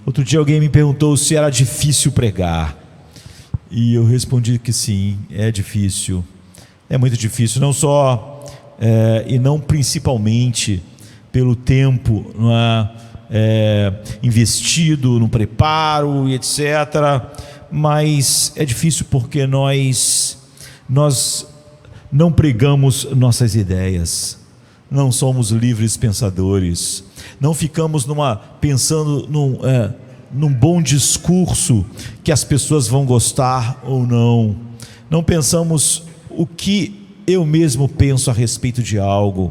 Outro dia alguém me perguntou se era difícil pregar, e eu respondi que sim, é difícil, é muito difícil, não só e não principalmente pelo tempo investido no preparo e etc., mas é difícil porque nós não pregamos nossas ideias, não somos livres pensadores, não ficamos pensando num bom discurso que as pessoas vão gostar ou não, não pensamos o que eu mesmo penso a respeito de algo.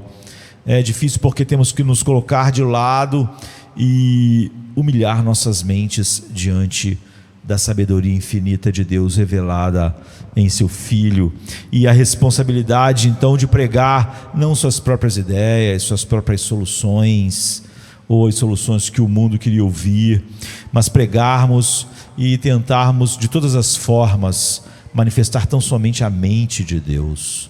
É difícil porque temos que nos colocar de lado e humilhar nossas mentes diante da sabedoria infinita de Deus revelada em seu Filho, e a responsabilidade então de pregar não suas próprias ideias, suas próprias soluções, ou as soluções que o mundo queria ouvir, mas pregarmos e tentarmos de todas as formas manifestar tão somente a mente de Deus.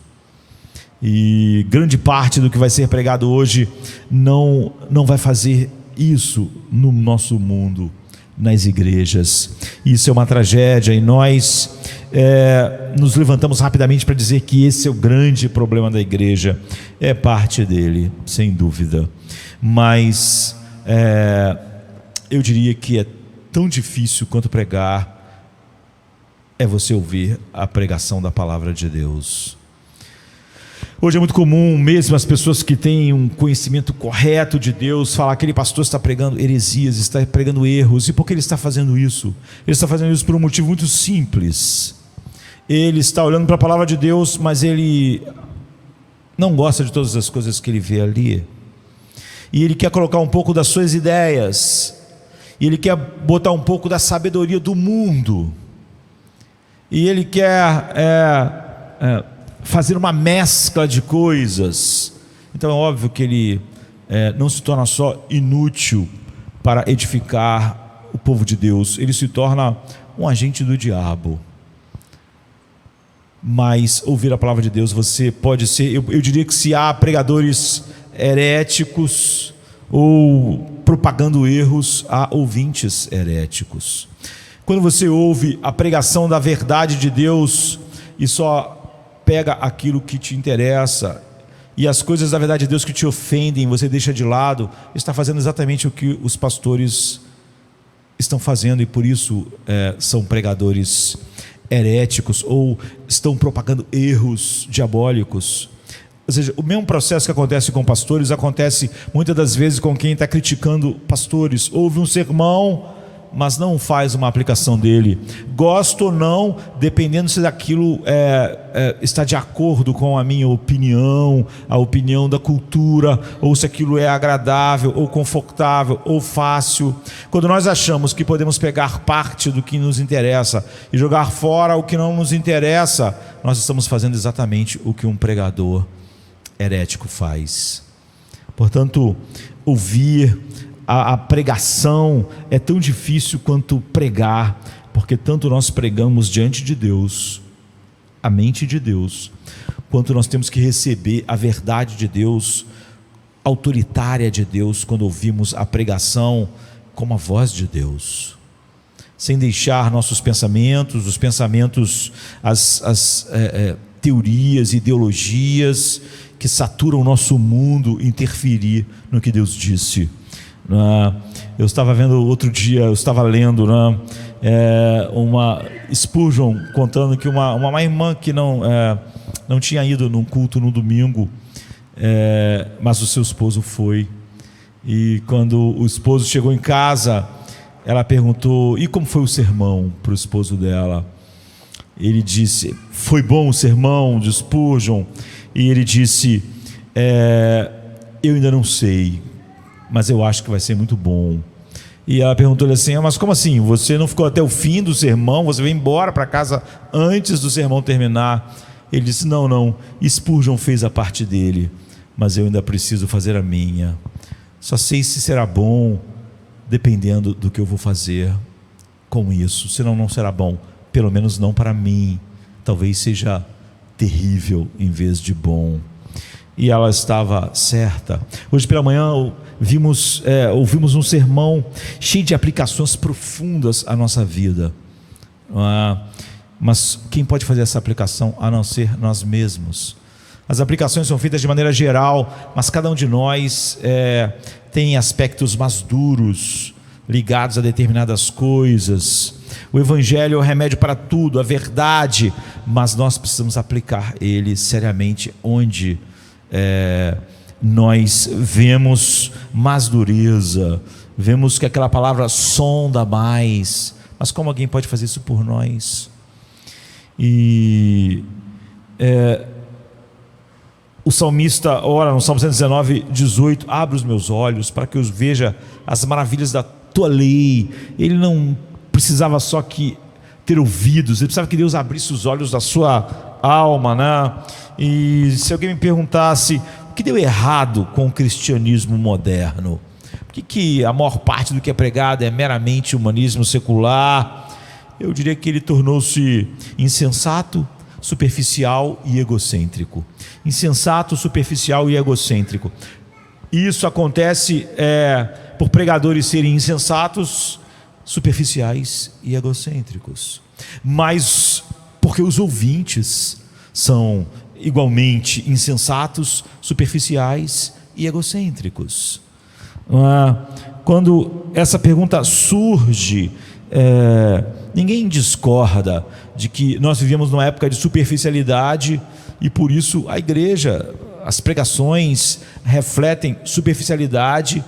E grande parte do que vai ser pregado hoje não vai fazer isso no nosso mundo, nas igrejas. Isso é uma tragédia, e nós nos levantamos rapidamente para dizer que esse é o grande problema da igreja. É parte dele, sem dúvida, mas eu diria que é tão difícil quanto pregar é você ouvir a pregação da palavra de Deus. Hoje é muito comum mesmo as pessoas que têm um conhecimento correto de Deus falar: aquele pastor está pregando heresias, está pregando erros. E por que ele está fazendo isso? Ele está fazendo isso por um motivo muito simples. Ele está olhando para a palavra de Deus, mas ele não gosta de todas as coisas que ele vê ali, e ele quer colocar um pouco das suas ideias, e ele quer botar um pouco da sabedoria do mundo, e ele quer fazer uma mescla de coisas. Então é óbvio que ele não se torna só inútil para edificar o povo de Deus, ele se torna um agente do diabo. Mas ouvir a palavra de Deus, você pode ser, eu diria que se há pregadores heréticos ou propagando erros, há ouvintes heréticos. Quando você ouve a pregação da verdade de Deus e só pega aquilo que te interessa, e as coisas da verdade de Deus que te ofendem você deixa de lado, está fazendo exatamente o que os pastores estão fazendo, e por isso são pregadores heréticos, ou estão propagando erros diabólicos. Ou seja, o mesmo processo que acontece com pastores acontece muitas das vezes com quem está criticando pastores. Ouve um sermão, mas não faz uma aplicação dele, gosto ou não, dependendo se aquilo está de acordo com a minha opinião, a opinião da cultura, ou se aquilo é agradável, ou confortável, ou fácil. Quando nós achamos que podemos pegar parte do que nos interessa e jogar fora o que não nos interessa, nós estamos fazendo exatamente o que um pregador herético faz. Portanto, ouvir a pregação é tão difícil quanto pregar, porque tanto nós pregamos diante de Deus, a mente de Deus, quanto nós temos que receber a verdade de Deus, autoritária de Deus, quando ouvimos a pregação como a voz de Deus, sem deixar nossos pensamentos, os pensamentos, as teorias, ideologias que saturam o nosso mundo, interferir no que Deus disse. Eu estava vendo outro dia, eu estava lendo uma Spurgeon contando que uma irmã que não tinha ido num culto no domingo, mas o seu esposo foi, e quando o esposo chegou em casa, ela perguntou: e como foi o sermão, para o esposo dela? Ele disse: foi bom o sermão de Spurgeon? E ele disse: eu ainda não sei, mas eu acho que vai ser muito bom. E ela perguntou-lhe assim: mas como assim? Você não ficou até o fim do sermão? Você veio embora para casa antes do sermão terminar? Ele disse: não, Spurgeon fez a parte dele, mas eu ainda preciso fazer a minha. Só sei se será bom dependendo do que eu vou fazer com isso, senão não será bom, pelo menos não para mim. Talvez seja terrível em vez de bom. E ela estava certa. Hoje pela manhã ouvimos um sermão cheio de aplicações profundas à nossa vida. Mas quem pode fazer essa aplicação a não ser nós mesmos? As aplicações são feitas de maneira geral, mas cada um de nós tem aspectos mais duros, ligados a determinadas coisas. O Evangelho é o remédio para tudo, a verdade, mas nós precisamos aplicar ele seriamente onde nós vemos mais dureza, vemos que aquela palavra sonda mais. Mas como alguém pode fazer isso por nós? E o salmista ora no Salmo 119, 18: abre os meus olhos para que eu veja as maravilhas da tua lei. Ele não precisava só ter ouvidos, ele precisava que Deus abrisse os olhos da sua alma, né? E se alguém me perguntasse o que deu errado com o cristianismo moderno, por que a maior parte do que é pregado é meramente humanismo secular, eu diria que ele tornou-se insensato, superficial e egocêntrico. Insensato, superficial e egocêntrico. Isso acontece por pregadores serem insensatos, superficiais e egocêntricos, mas porque os ouvintes são igualmente insensatos, superficiais e egocêntricos. Quando essa pergunta surge, ninguém discorda de que nós vivemos numa época de superficialidade e por isso a igreja, as pregações refletem superficialidade,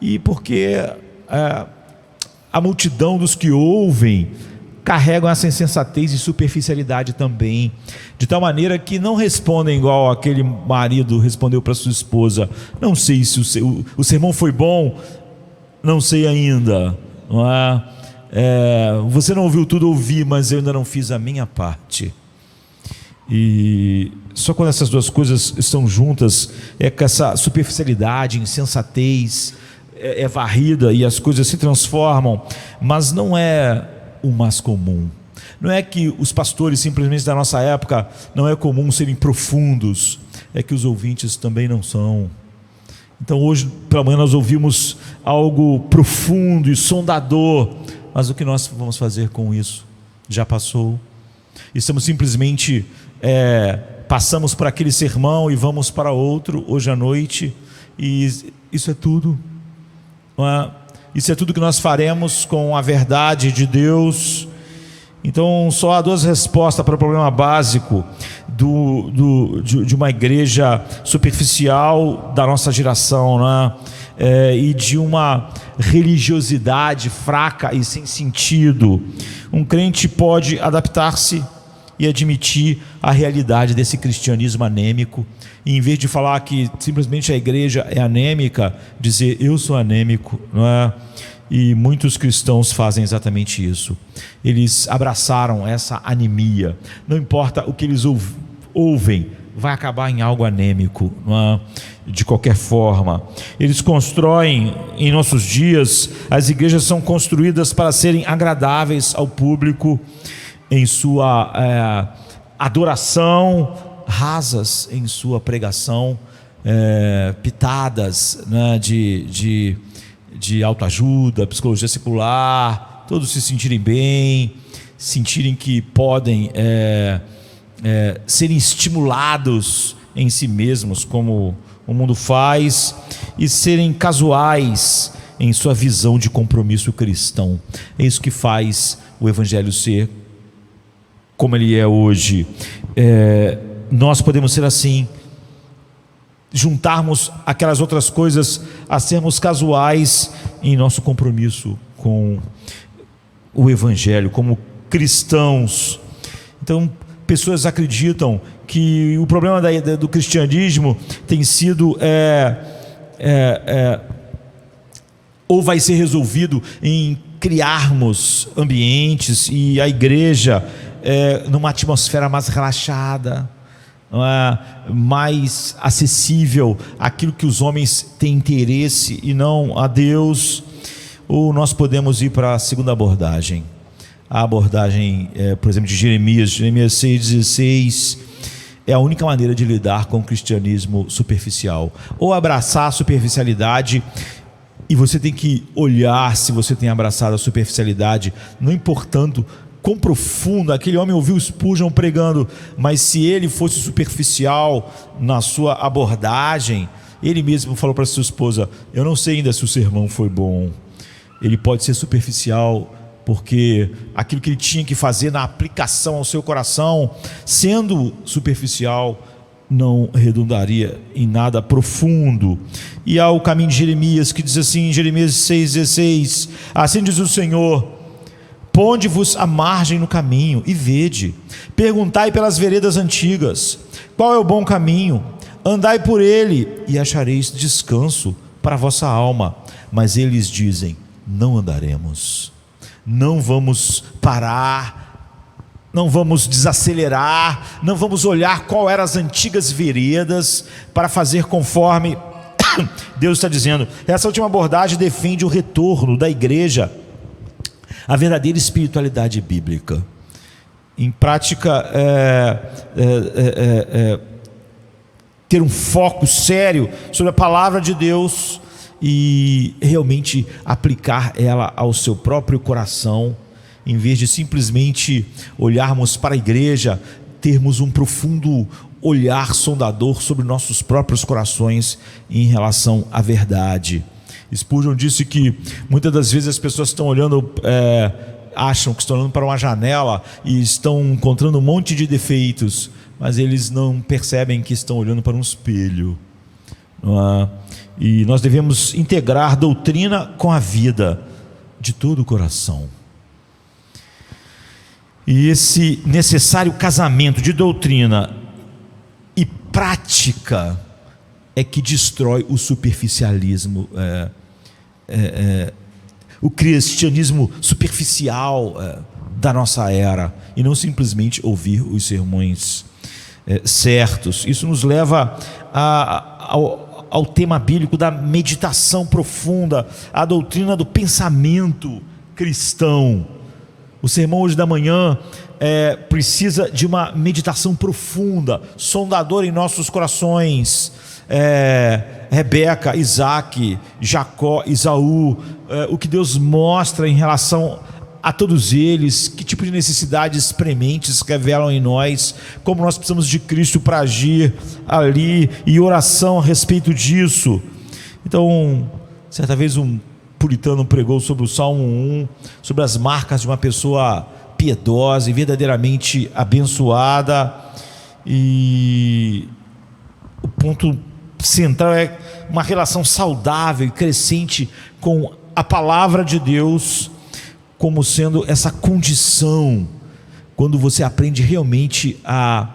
e porque a multidão dos que ouvem carregam essa insensatez e superficialidade também, de tal maneira que não respondem igual aquele marido respondeu para sua esposa: não sei se o sermão foi bom, não sei ainda, não é? Você não ouviu tudo, ouvi, mas eu ainda não fiz a minha parte. E só quando essas duas coisas estão juntas que essa superficialidade, insensatez é varrida e as coisas se transformam. Mas não é o mais comum. Não é que os pastores simplesmente da nossa época não é comum serem profundos, é que os ouvintes também não são. Então hoje pela manhã nós ouvimos algo profundo e sondador, mas o que nós vamos fazer com isso? Já passou. Estamos simplesmente passamos por aquele sermão e vamos para outro hoje à noite, e isso é tudo. Isso é tudo que nós faremos com a verdade de Deus. Então só há duas respostas para o problema básico de uma igreja superficial da nossa geração, né? E de uma religiosidade fraca e sem sentido. Um crente pode adaptar-se e admitir a realidade desse cristianismo anêmico, e em vez de falar que simplesmente a igreja é anêmica, dizer: eu sou anêmico, não é? E muitos cristãos fazem exatamente isso. Eles abraçaram essa anemia. Não importa o que eles ouvem, vai acabar em algo anêmico, não é? De qualquer forma. Eles constroem, em nossos dias, as igrejas são construídas para serem agradáveis ao público em sua adoração, rasas em sua pregação, pitadas, né, de autoajuda, psicologia secular, todos se sentirem bem, sentirem que podem serem estimulados em si mesmos, como o mundo faz, e serem casuais em sua visão de compromisso cristão. É isso que faz o Evangelho ser como ele é hoje. Nós podemos ser assim, juntarmos aquelas outras coisas a sermos casuais em nosso compromisso com o Evangelho, como cristãos. Então, pessoas acreditam que o problema do cristianismo tem sido ou vai ser resolvido em criarmos ambientes e a igreja numa atmosfera mais relaxada, mais acessível àquilo que os homens têm interesse e não a Deus. Ou nós podemos ir para a segunda abordagem, a abordagem, por exemplo, de Jeremias 6,16. É a única maneira de lidar com o cristianismo superficial: ou abraçar a superficialidade E você tem que olhar se você tem abraçado a superficialidade, não importando quão profundo. Aquele homem ouviu Spurgeon pregando, mas se ele fosse superficial na sua abordagem, ele mesmo falou para sua esposa: eu não sei ainda se o sermão foi bom. Ele pode ser superficial porque aquilo que ele tinha que fazer na aplicação ao seu coração, sendo superficial, não redundaria em nada profundo. E há o caminho de Jeremias, que diz assim, em Jeremias 6,16: assim diz o Senhor: ponde-vos à margem no caminho e vede, perguntai pelas veredas antigas, qual é o bom caminho, andai por ele e achareis descanso para a vossa alma. Mas eles dizem: não andaremos, não vamos parar, não vamos desacelerar, não vamos olhar qual eram as antigas veredas para fazer conforme Deus está dizendo. Essa última abordagem defende o retorno da igreja à verdadeira espiritualidade bíblica. Em prática, ter um foco sério sobre a palavra de Deus e realmente aplicar ela ao seu próprio coração, em vez de simplesmente olharmos para a igreja, termos um profundo olhar sondador sobre nossos próprios corações em relação à verdade. Spurgeon disse que muitas das vezes as pessoas estão olhando, acham que estão olhando para uma janela e estão encontrando um monte de defeitos, mas eles não percebem que estão olhando para um espelho. E nós devemos integrar doutrina com a vida de todo o coração. E esse necessário casamento de doutrina e prática é que destrói o superficialismo, o cristianismo superficial da nossa era, e não simplesmente ouvir os sermões certos. Isso nos leva ao tema bíblico da meditação profunda, a doutrina do pensamento cristão. O sermão hoje da manhã precisa de uma meditação profunda, sondadora em nossos corações. Rebeca, Isaac, Jacó, Esaú, o que Deus mostra em relação a todos eles, que tipo de necessidades prementes revelam em nós, como nós precisamos de Cristo para agir ali, e oração a respeito disso. Então, certa vez um puritano pregou sobre o Salmo 1, sobre as marcas de uma pessoa piedosa e verdadeiramente abençoada, e o ponto central é uma relação saudável e crescente com a palavra de Deus, como sendo essa condição, quando você aprende realmente a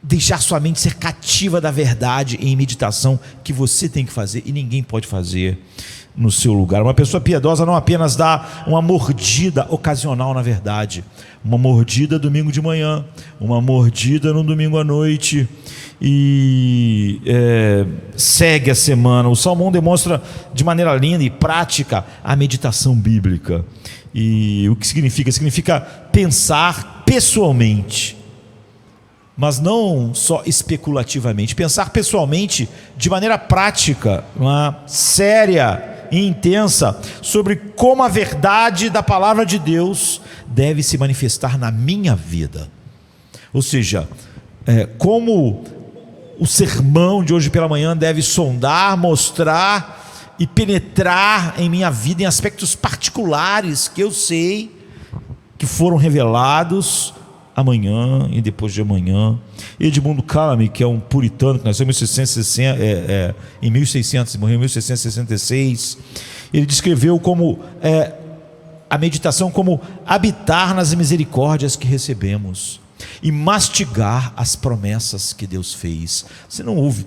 deixar sua mente ser cativa da verdade em meditação, que você tem que fazer e ninguém pode fazer no seu lugar. Uma pessoa piedosa não apenas dá uma mordida ocasional na verdade, uma mordida domingo de manhã, uma mordida no domingo à noite, e segue a semana. O Salmo 1 demonstra de maneira linda e prática a meditação bíblica. E o que significa? Significa pensar pessoalmente, mas não só especulativamente. Pensar pessoalmente de maneira prática, séria e intensa, sobre como a verdade da palavra de Deus deve se manifestar na minha vida. Ou seja, como o sermão de hoje pela manhã deve sondar, mostrar e penetrar em minha vida em aspectos particulares que eu sei que foram revelados amanhã e depois de amanhã. Edmundo Calamy, que é um puritano que nasceu em 1600, morreu em 1666, ele descreveu como a meditação como habitar nas misericórdias que recebemos e mastigar as promessas que Deus fez. Você não ouve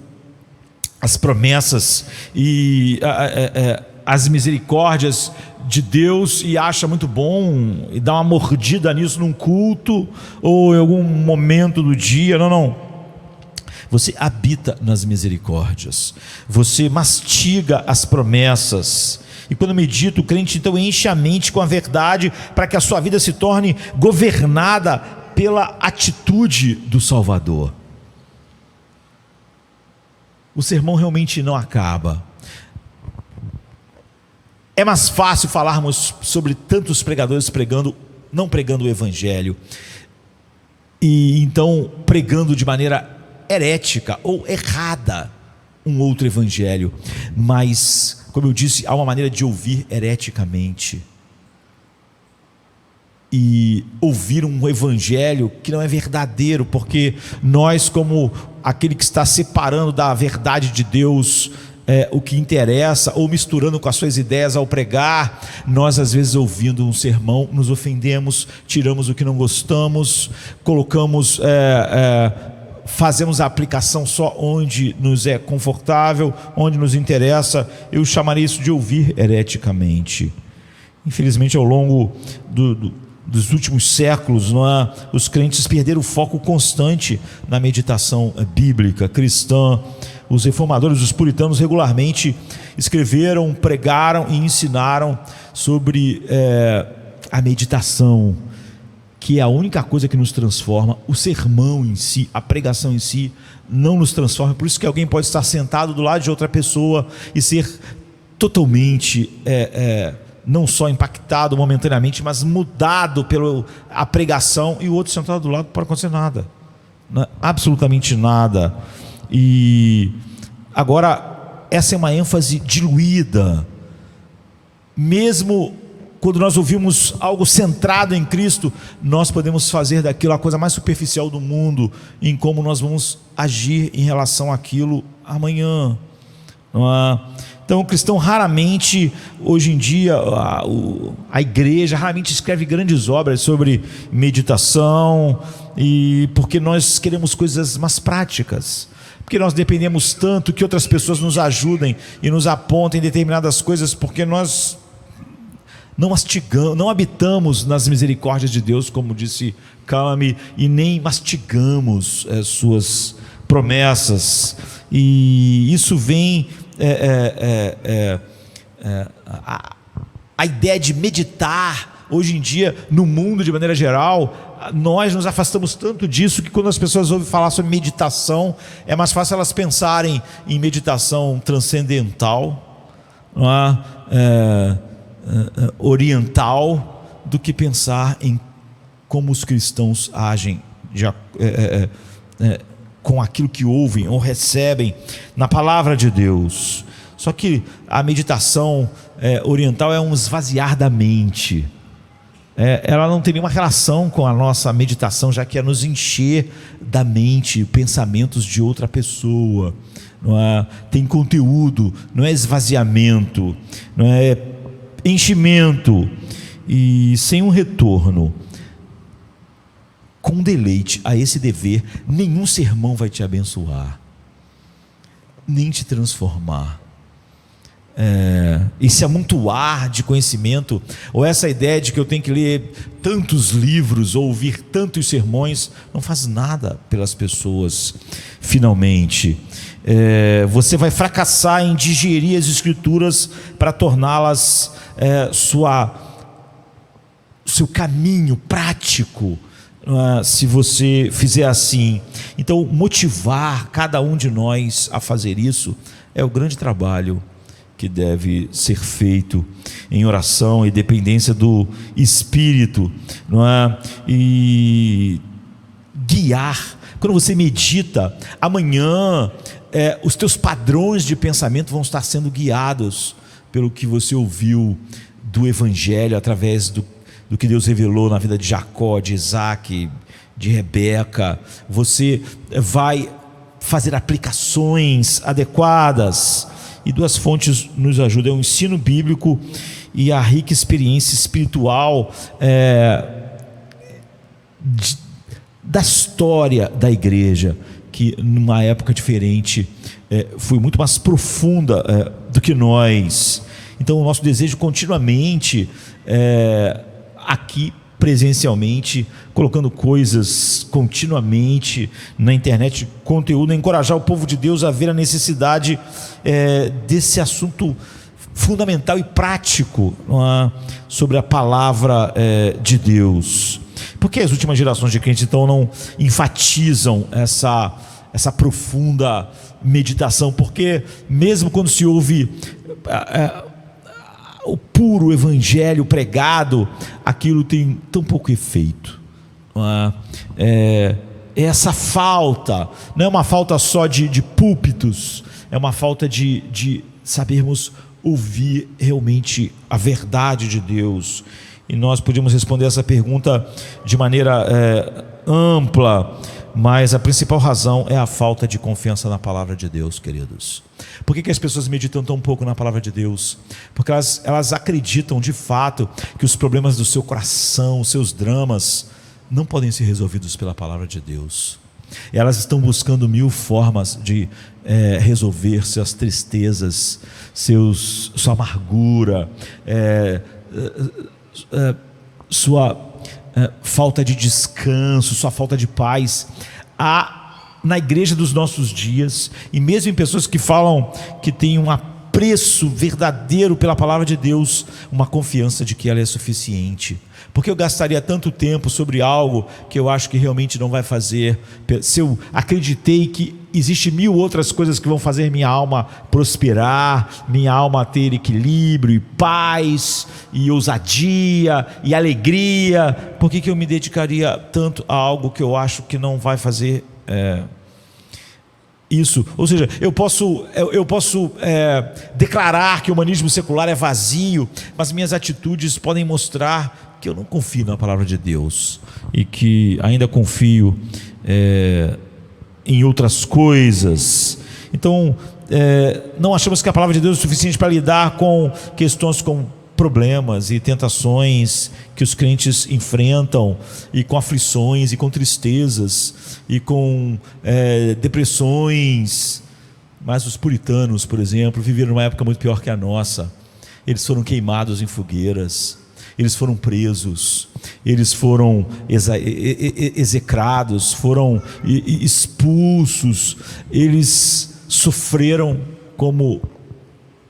as promessas e as misericórdias de Deus e acha muito bom e dá uma mordida nisso num culto ou em algum momento do dia. Não. Você habita nas misericórdias, você mastiga as promessas. E quando medita, o crente então enche a mente com a verdade, para que a sua vida se torne governada pela atitude do Salvador. O sermão realmente não acaba. É mais fácil falarmos sobre tantos pregadores não pregando o evangelho, e então pregando de maneira herética ou errada um outro evangelho. Mas, como eu disse, há uma maneira de ouvir hereticamente e ouvir um evangelho que não é verdadeiro, porque nós, como aquele que está separando da verdade de Deus o que interessa, ou misturando com as suas ideias ao pregar, nós às vezes, ouvindo um sermão, nos ofendemos, tiramos o que não gostamos, colocamos fazemos a aplicação só onde nos é confortável, onde nos interessa. Eu chamaria isso de ouvir hereticamente. Infelizmente, ao longo dos últimos séculos, os crentes perderam o foco constante na meditação bíblica cristã. Os reformadores, os puritanos, regularmente escreveram, pregaram e ensinaram sobre a meditação, que é a única coisa que nos transforma. O sermão em si, a pregação em si, não nos transforma. Por isso que alguém pode estar sentado do lado de outra pessoa e ser totalmente não só impactado momentaneamente, mas mudado pela pregação, e o outro sentado do lado não pode acontecer nada, absolutamente nada. E agora, essa é uma ênfase diluída. Mesmo quando nós ouvimos algo centrado em Cristo, nós podemos fazer daquilo a coisa mais superficial do mundo, em como nós vamos agir em relação àquilo amanhã. Então, o cristão raramente, hoje em dia, a igreja raramente escreve grandes obras sobre meditação, e porque nós queremos coisas mais práticas, porque nós dependemos tanto que outras pessoas nos ajudem e nos apontem determinadas coisas, porque nós não mastigamos, não habitamos nas misericórdias de Deus, como disse Calame, e nem mastigamos suas promessas. E isso vem a ideia de meditar. Hoje em dia, no mundo de maneira geral, nós nos afastamos tanto disso, que quando as pessoas ouvem falar sobre meditação, é mais fácil elas pensarem em meditação transcendental, oriental, do que pensar em como os cristãos agem com aquilo que ouvem ou recebem na palavra de Deus. Só que a meditação oriental é um esvaziar da mente. Ela não tem nenhuma relação com a nossa meditação, já que é nos encher da mente pensamentos de outra pessoa. Tem conteúdo, não é esvaziamento, não é enchimento. E sem um retorno com deleite a esse dever, nenhum sermão vai te abençoar, nem te transformar. Esse amontoar de conhecimento, ou essa ideia de que eu tenho que ler tantos livros ou ouvir tantos sermões, não faz nada pelas pessoas. Finalmente, você vai fracassar em digerir as escrituras para torná-las seu caminho prático, se você fizer assim. Então, motivar cada um de nós a fazer isso é o grande trabalho que deve ser feito em oração e dependência do Espírito, e guiar. Quando você medita, amanhã os teus padrões de pensamento vão estar sendo guiados pelo que você ouviu do Evangelho, através do que Deus revelou na vida de Jacó, de Isaac, de Rebeca. Você vai fazer aplicações adequadas. E duas fontes nos ajudam: o ensino bíblico e a rica experiência espiritual da história da igreja, que numa época diferente foi muito mais profunda do que nós. Então, o nosso desejo continuamente, aqui presencialmente, colocando coisas continuamente na internet, conteúdo, encorajar o povo de Deus a ver a necessidade desse assunto fundamental e prático, sobre a palavra de Deus. Por que as últimas gerações de crentes então não enfatizam essa profunda meditação? Porque mesmo quando se ouve o puro evangelho pregado, aquilo tem tão pouco efeito. Essa falta não é uma falta só de púlpitos, é uma falta de sabermos ouvir realmente a verdade de Deus. E nós podemos responder essa pergunta de maneira ampla, mas a principal razão é a falta de confiança na palavra de Deus, queridos. Por que as pessoas meditam tão pouco na palavra de Deus? Porque elas acreditam de fato que os problemas do seu coração, os seus dramas, não podem ser resolvidos pela palavra de Deus. Elas estão buscando mil formas de resolver suas tristezas, sua amargura, sua falta de descanso, sua falta de paz. Há na igreja dos nossos dias, e mesmo em pessoas que falam que têm um apreço verdadeiro pela palavra de Deus, uma confiança de que ela é suficiente. Porque eu gastaria tanto tempo sobre algo que eu acho que realmente não vai fazer, se eu acreditei que existe mil outras coisas que vão fazer minha alma prosperar, minha alma ter equilíbrio e paz e ousadia e alegria, por que eu me dedicaria tanto a algo que eu acho que não vai fazer isso? Ou seja, eu posso declarar que o humanismo secular é vazio, mas minhas atitudes podem mostrar que eu não confio na palavra de Deus e que ainda confio em outras coisas. Então, não achamos que a palavra de Deus é suficiente para lidar com questões como problemas e tentações que os crentes enfrentam, e com aflições, e com tristezas, e com depressões. Mas os puritanos, por exemplo, viveram numa época muito pior que a nossa. Eles foram queimados em fogueiras, eles foram presos, eles foram execrados, foram expulsos, eles sofreram como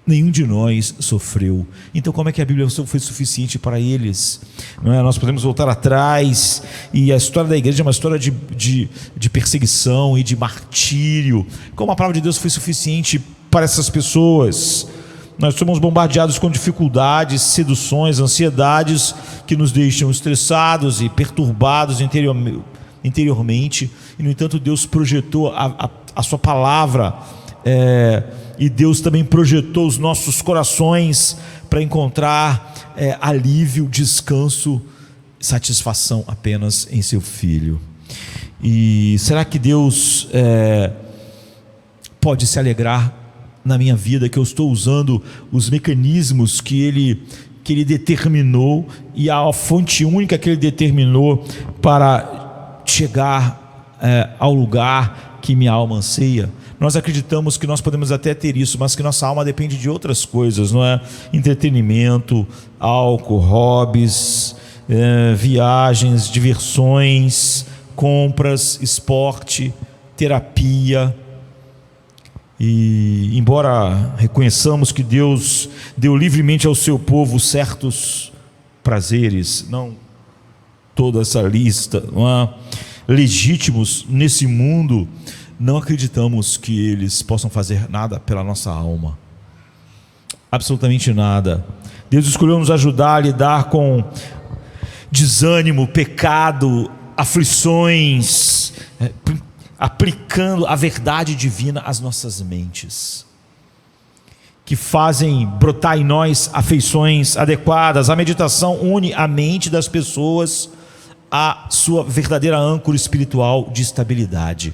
nenhum de nós sofreu. Então como é que a Bíblia foi suficiente para eles? Não é? Nós podemos voltar atrás, e a história da igreja é uma história de perseguição e de martírio. Como a palavra de Deus foi suficiente para essas pessoas? Nós somos bombardeados com dificuldades, seduções, ansiedades que nos deixam estressados e perturbados interiormente, e no entanto Deus projetou a sua palavra, e Deus também projetou os nossos corações para encontrar alívio, descanso, satisfação apenas em seu Filho. E será que Deus pode se alegrar na minha vida, que eu estou usando os mecanismos que Ele determinou, e a fonte única que Ele determinou para chegar ao lugar que minha alma anseia? Nós acreditamos que nós podemos até ter isso, mas que nossa alma depende de outras coisas, não é? Entretenimento, álcool, hobbies, viagens, diversões, compras, esporte, terapia. E embora reconheçamos que Deus deu livremente ao seu povo certos prazeres, não toda essa lista, não é? Legítimos nesse mundo, não acreditamos que eles possam fazer nada pela nossa alma, absolutamente nada. Deus escolheu nos ajudar a lidar com desânimo, pecado, aflições, aplicando a verdade divina às nossas mentes, que fazem brotar em nós afeições adequadas. A meditação une a mente das pessoas à sua verdadeira âncora espiritual de estabilidade.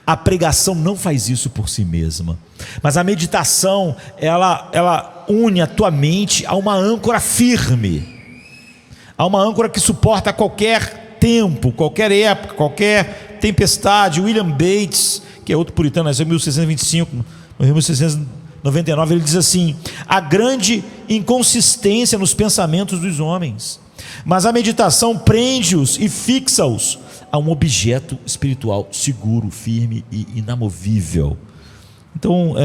A pregação não faz isso por si mesma, mas a meditação, ela une a tua mente a uma âncora firme, a uma âncora que suporta qualquer tempo, qualquer época, qualquer tempestade. William Bates, que é outro puritano, nasceu em 1625, em 1699, ele diz assim: há grande inconsistência nos pensamentos dos homens, mas a meditação prende-os e fixa-os a um objeto espiritual seguro, firme e inamovível. Então,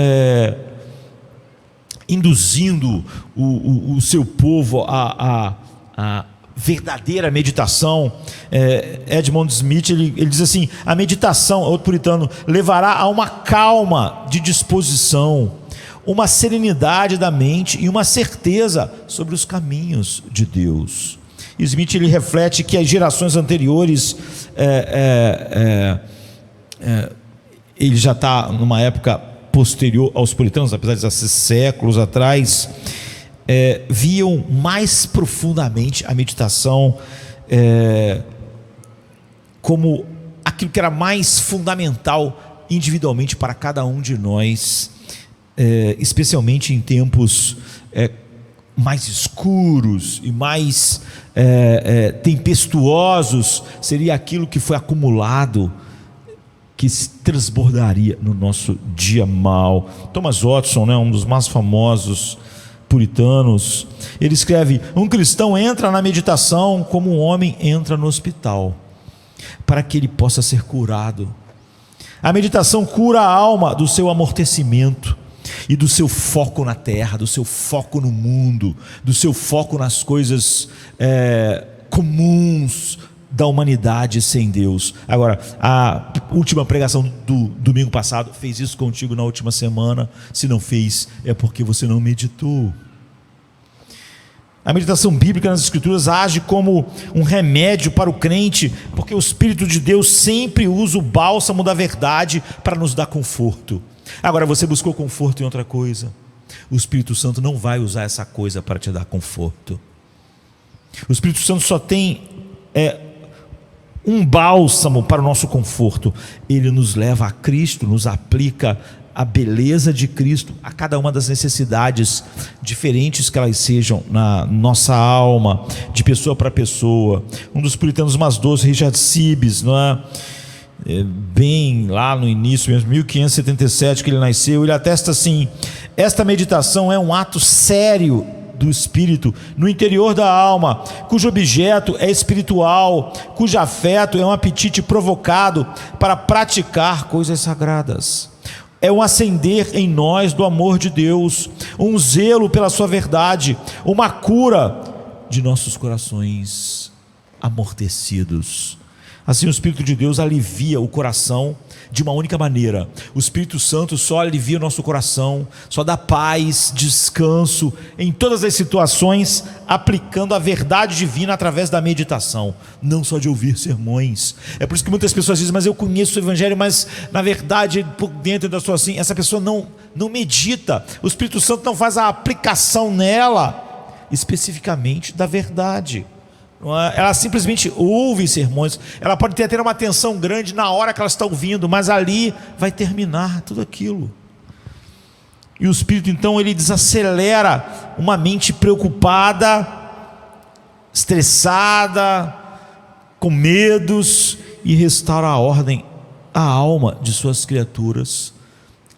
induzindo o seu povo a verdadeira meditação, Edmund Smith, ele diz assim: a meditação, outro puritano, levará a uma calma de disposição, uma serenidade da mente e uma certeza sobre os caminhos de Deus. Smith ele reflete que as gerações anteriores, ele já está numa época posterior aos puritanos, apesar de já ser séculos atrás, viam mais profundamente a meditação como aquilo que era mais fundamental individualmente para cada um de nós, especialmente em tempos mais escuros e mais tempestuosos. Seria aquilo que foi acumulado que se transbordaria no nosso dia mal. Thomas Watson, um dos mais famosos puritanos, ele escreve: um cristão entra na meditação como um homem entra no hospital, para que ele possa ser curado. A meditação cura a alma do seu amortecimento e do seu foco na terra, do seu foco no mundo, do seu foco nas coisas comuns da humanidade sem Deus. Agora, a última pregação do domingo passado fez isso contigo na última semana. Se não fez, é porque você não meditou. A meditação bíblica nas Escrituras age como um remédio para o crente, porque o Espírito de Deus sempre usa o bálsamo da verdade para nos dar conforto. Agora, você buscou conforto em outra coisa, o Espírito Santo não vai usar essa coisa para te dar conforto. O Espírito Santo só tem um bálsamo para o nosso conforto. Ele nos leva a Cristo, nos aplica a beleza de Cristo a cada uma das necessidades, diferentes que elas sejam na nossa alma, de pessoa para pessoa. Um dos puritanos mais doces, Richard Sibbes, bem lá no início mesmo, 1577 que ele nasceu, ele atesta assim: esta meditação é um ato sério do espírito no interior da alma, cujo objeto é espiritual, cujo afeto é um apetite provocado para praticar coisas sagradas. É um acender em nós do amor de Deus, um zelo pela sua verdade, uma cura de nossos corações amortecidos. Assim, o Espírito de Deus alivia o coração de uma única maneira. O Espírito Santo só alivia o nosso coração, só dá paz, descanso em todas as situações, aplicando a verdade divina através da meditação, não só de ouvir sermões. É por isso que muitas pessoas dizem: mas eu conheço o Evangelho, mas na verdade por dentro da sua assim, essa pessoa não medita. O Espírito Santo não faz a aplicação nela especificamente da verdade. Ela simplesmente ouve sermões. Ela pode ter uma atenção grande na hora que ela está ouvindo, mas ali vai terminar tudo aquilo. E o Espírito então ele desacelera uma mente preocupada, estressada, com medos, e restaura a ordem, a alma de suas criaturas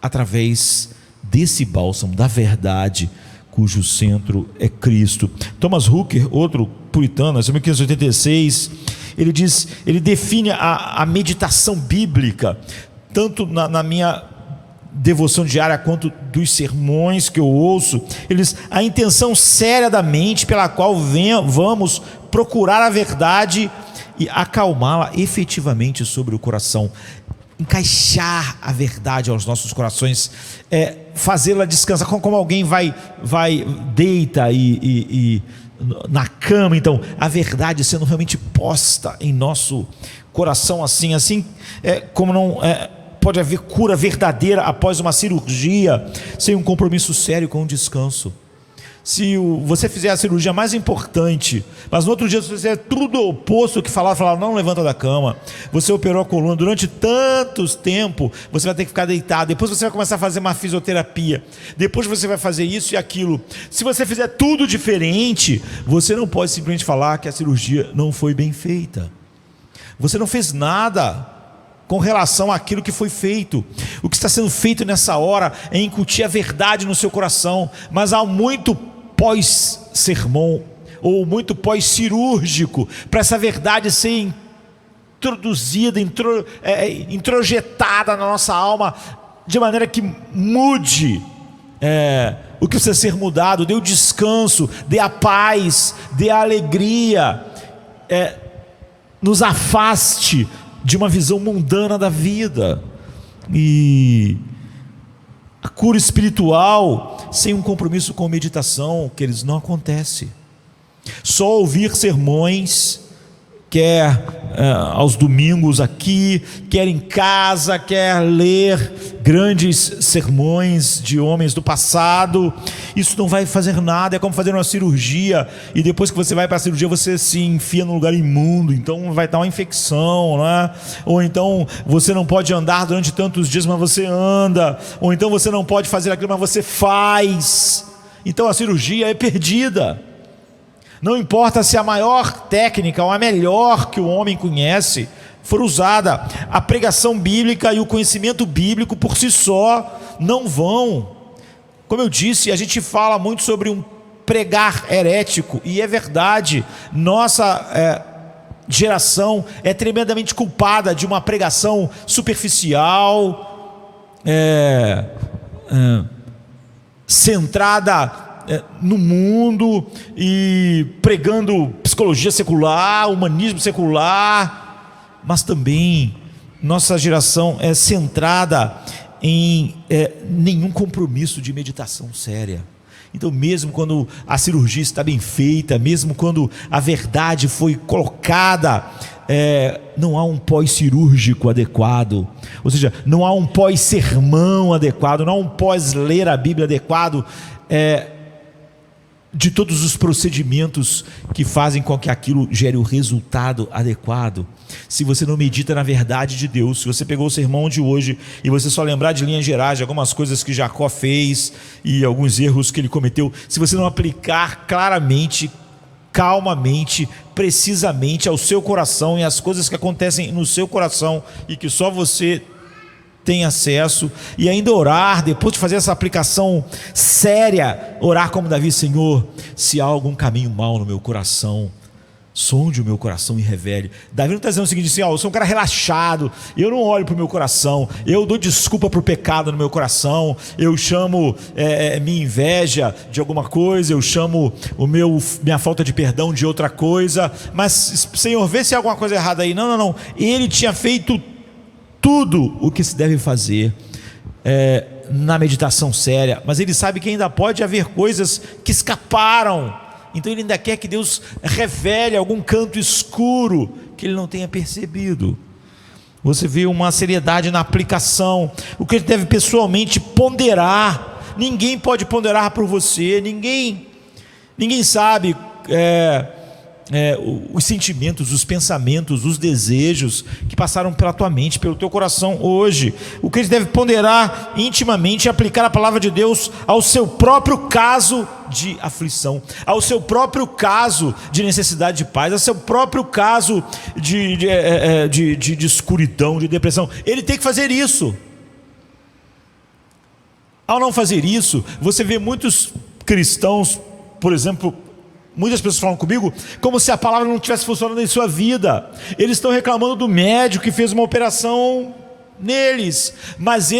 através desse bálsamo da verdade, cujo centro é Cristo. Thomas Hooker, outro puritano, em 1586, ele define a meditação bíblica, tanto na minha devoção diária quanto dos sermões que eu ouço. Ele diz: a intenção séria da mente pela qual vamos procurar a verdade e acalmá-la efetivamente sobre o coração. Encaixar a verdade aos nossos corações, fazê-la descansar, como alguém vai deita e na cama. Então, a verdade sendo realmente posta em nosso coração, assim como não pode haver cura verdadeira após uma cirurgia sem um compromisso sério com o descanso. Se você fizer a cirurgia mais importante, mas no outro dia você fizer tudo o oposto que falar, não levanta da cama, você operou a coluna durante tantos tempo, você vai ter que ficar deitado, depois você vai começar a fazer uma fisioterapia, depois você vai fazer isso e aquilo. Se você fizer tudo diferente, você não pode simplesmente falar que a cirurgia não foi bem feita. Você não fez nada com relação àquilo que foi feito. O que está sendo feito nessa hora é incutir a verdade no seu coração, mas há muito pós-sermão ou muito pós-cirúrgico para essa verdade ser introduzida, introjetada na nossa alma, de maneira que mude o que precisa ser mudado, dê o descanso, dê a paz, dê a alegria, nos afaste de uma visão mundana da vida. E A cura espiritual sem um compromisso com meditação, que eles não acontece. Só ouvir sermões, quer aos domingos aqui, quer em casa, quer ler grandes sermões de homens do passado, isso não vai fazer nada. É como fazer uma cirurgia, e depois que você vai para a cirurgia, você se enfia num lugar imundo, então vai dar uma infecção, né? Ou então você não pode andar durante tantos dias, mas você anda, ou então você não pode fazer aquilo, mas você faz. Então a cirurgia é perdida. Não importa se a maior técnica ou a melhor que o homem conhece for usada, a pregação bíblica e o conhecimento bíblico por si só não vão. Como eu disse, a gente fala muito sobre um pregar herético, e é verdade, nossa geração é tremendamente culpada de uma pregação superficial, centrada no mundo e pregando psicologia secular, humanismo secular, mas também nossa geração é centrada em nenhum compromisso de meditação séria. Então, mesmo quando a cirurgia está bem feita, mesmo quando a verdade foi colocada, não há um pós-cirúrgico adequado, ou seja, não há um pós-sermão adequado, não há um pós-ler a Bíblia adequado, de todos os procedimentos que fazem com que aquilo gere o resultado adequado. Se você não medita na verdade de Deus, se você pegou o sermão de hoje e você só lembrar de linhas gerais, de algumas coisas que Jacó fez e alguns erros que ele cometeu, se você não aplicar claramente, calmamente, precisamente ao seu coração e às coisas que acontecem no seu coração e que só você tem acesso, e ainda orar, depois de fazer essa aplicação séria, orar como Davi: Senhor, se há algum caminho mau no meu coração, sonde o meu coração e revele. Davi não está dizendo o seguinte assim: eu sou um cara relaxado, eu não olho para o meu coração, eu dou desculpa para o pecado no meu coração, eu chamo minha inveja de alguma coisa, eu chamo minha falta de perdão de outra coisa, mas Senhor, vê se há alguma coisa errada aí. Não, ele tinha feito tudo o que se deve fazer na meditação séria, mas ele sabe que ainda pode haver coisas que escaparam, então ele ainda quer que Deus revele algum canto escuro que ele não tenha percebido. Você vê uma seriedade na aplicação, o que ele deve pessoalmente ponderar. Ninguém pode ponderar por você, ninguém sabe os sentimentos, os pensamentos, os desejos que passaram pela tua mente, pelo teu coração hoje. O que ele deve ponderar intimamente é aplicar a palavra de Deus ao seu próprio caso de aflição, ao seu próprio caso de necessidade de paz, ao seu próprio caso de escuridão, de depressão. Ele tem que fazer isso. Ao não fazer isso, você vê muitos cristãos, por exemplo, muitas pessoas falam comigo como se a palavra não estivesse funcionando em sua vida. Eles estão reclamando do médico que fez uma operação neles, mas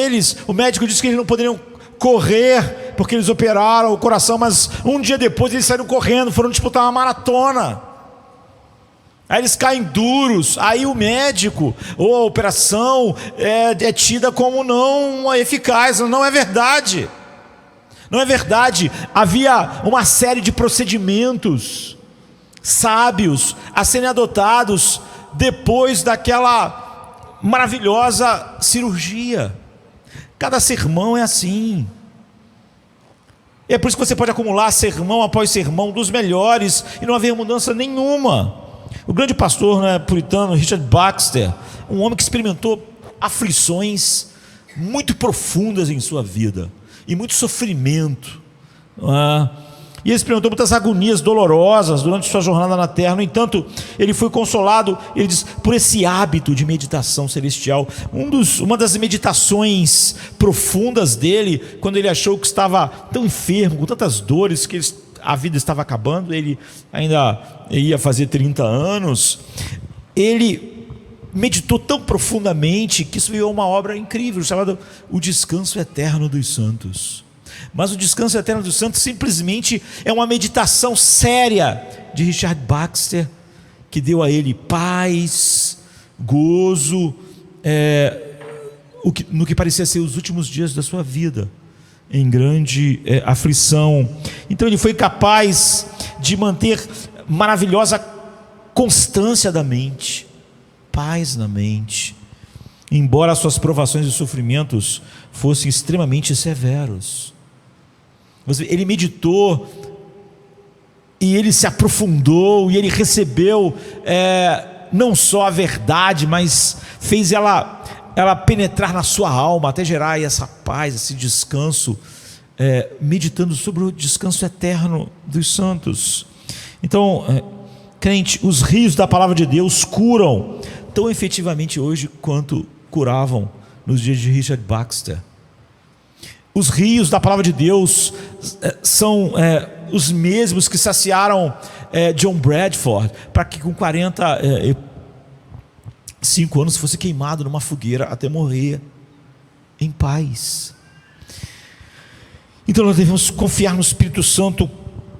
o médico disse que eles não poderiam correr porque eles operaram o coração, mas um dia depois eles saíram correndo, foram disputar uma maratona. Aí eles caem duros, aí o médico ou a operação é tida como não eficaz. Não é verdade. Não é verdade. Havia uma série de procedimentos sábios a serem adotados depois daquela maravilhosa cirurgia. Cada sermão é assim. É por isso que você pode acumular sermão após sermão dos melhores e não haver mudança nenhuma. O grande pastor puritano Richard Baxter, um homem que experimentou aflições muito profundas em sua vida e muito sofrimento, e ele experimentou muitas agonias dolorosas durante sua jornada na terra. No entanto, ele foi consolado, ele diz, por esse hábito de meditação celestial. Uma das meditações profundas dele, quando ele achou que estava tão enfermo, com tantas dores, que a vida estava acabando, ele ainda ia fazer 30 anos, ele meditou tão profundamente que isso veio uma obra incrível, chamada O Descanso Eterno dos Santos. Mas o Descanso Eterno dos Santos simplesmente é uma meditação séria de Richard Baxter, que deu a ele paz, gozo, no que parecia ser os últimos dias da sua vida. em grande aflição. Então ele foi capaz de manter maravilhosa constância da mente, paz na mente, embora as suas provações e sofrimentos fossem extremamente severos. Ele meditou, e ele se aprofundou, e ele recebeu não só a verdade, mas fez ela penetrar na sua alma, até gerar essa paz, esse descanso, meditando sobre o descanso eterno dos santos. Então, crente, os rios da palavra de Deus curam tão efetivamente hoje quanto curavam nos dias de Richard Baxter. Os rios da palavra de Deus são os mesmos que saciaram John Bradford, para que com 45 anos fosse queimado numa fogueira até morrer em paz. Então nós devemos confiar no Espírito Santo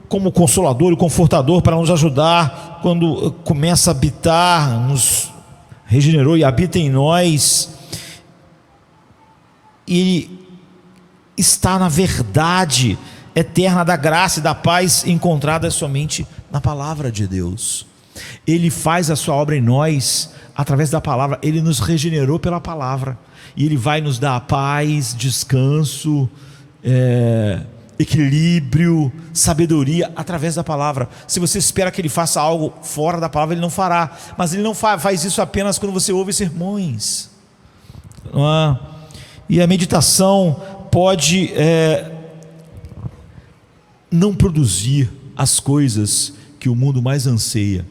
como consolador e confortador, para nos ajudar quando começa a habitar, nos regenerou e habita em nós. E Ele está na verdade eterna da graça e da paz encontrada somente na palavra de Deus. Ele faz a sua obra em nós através da palavra. Ele nos regenerou pela palavra, e Ele vai nos dar paz, descanso, equilíbrio, sabedoria através da palavra. Se você espera que Ele faça algo fora da palavra, Ele não fará. Mas Ele não faz isso apenas quando você ouve sermões, não é? E a meditação pode não produzir as coisas que o mundo mais anseia.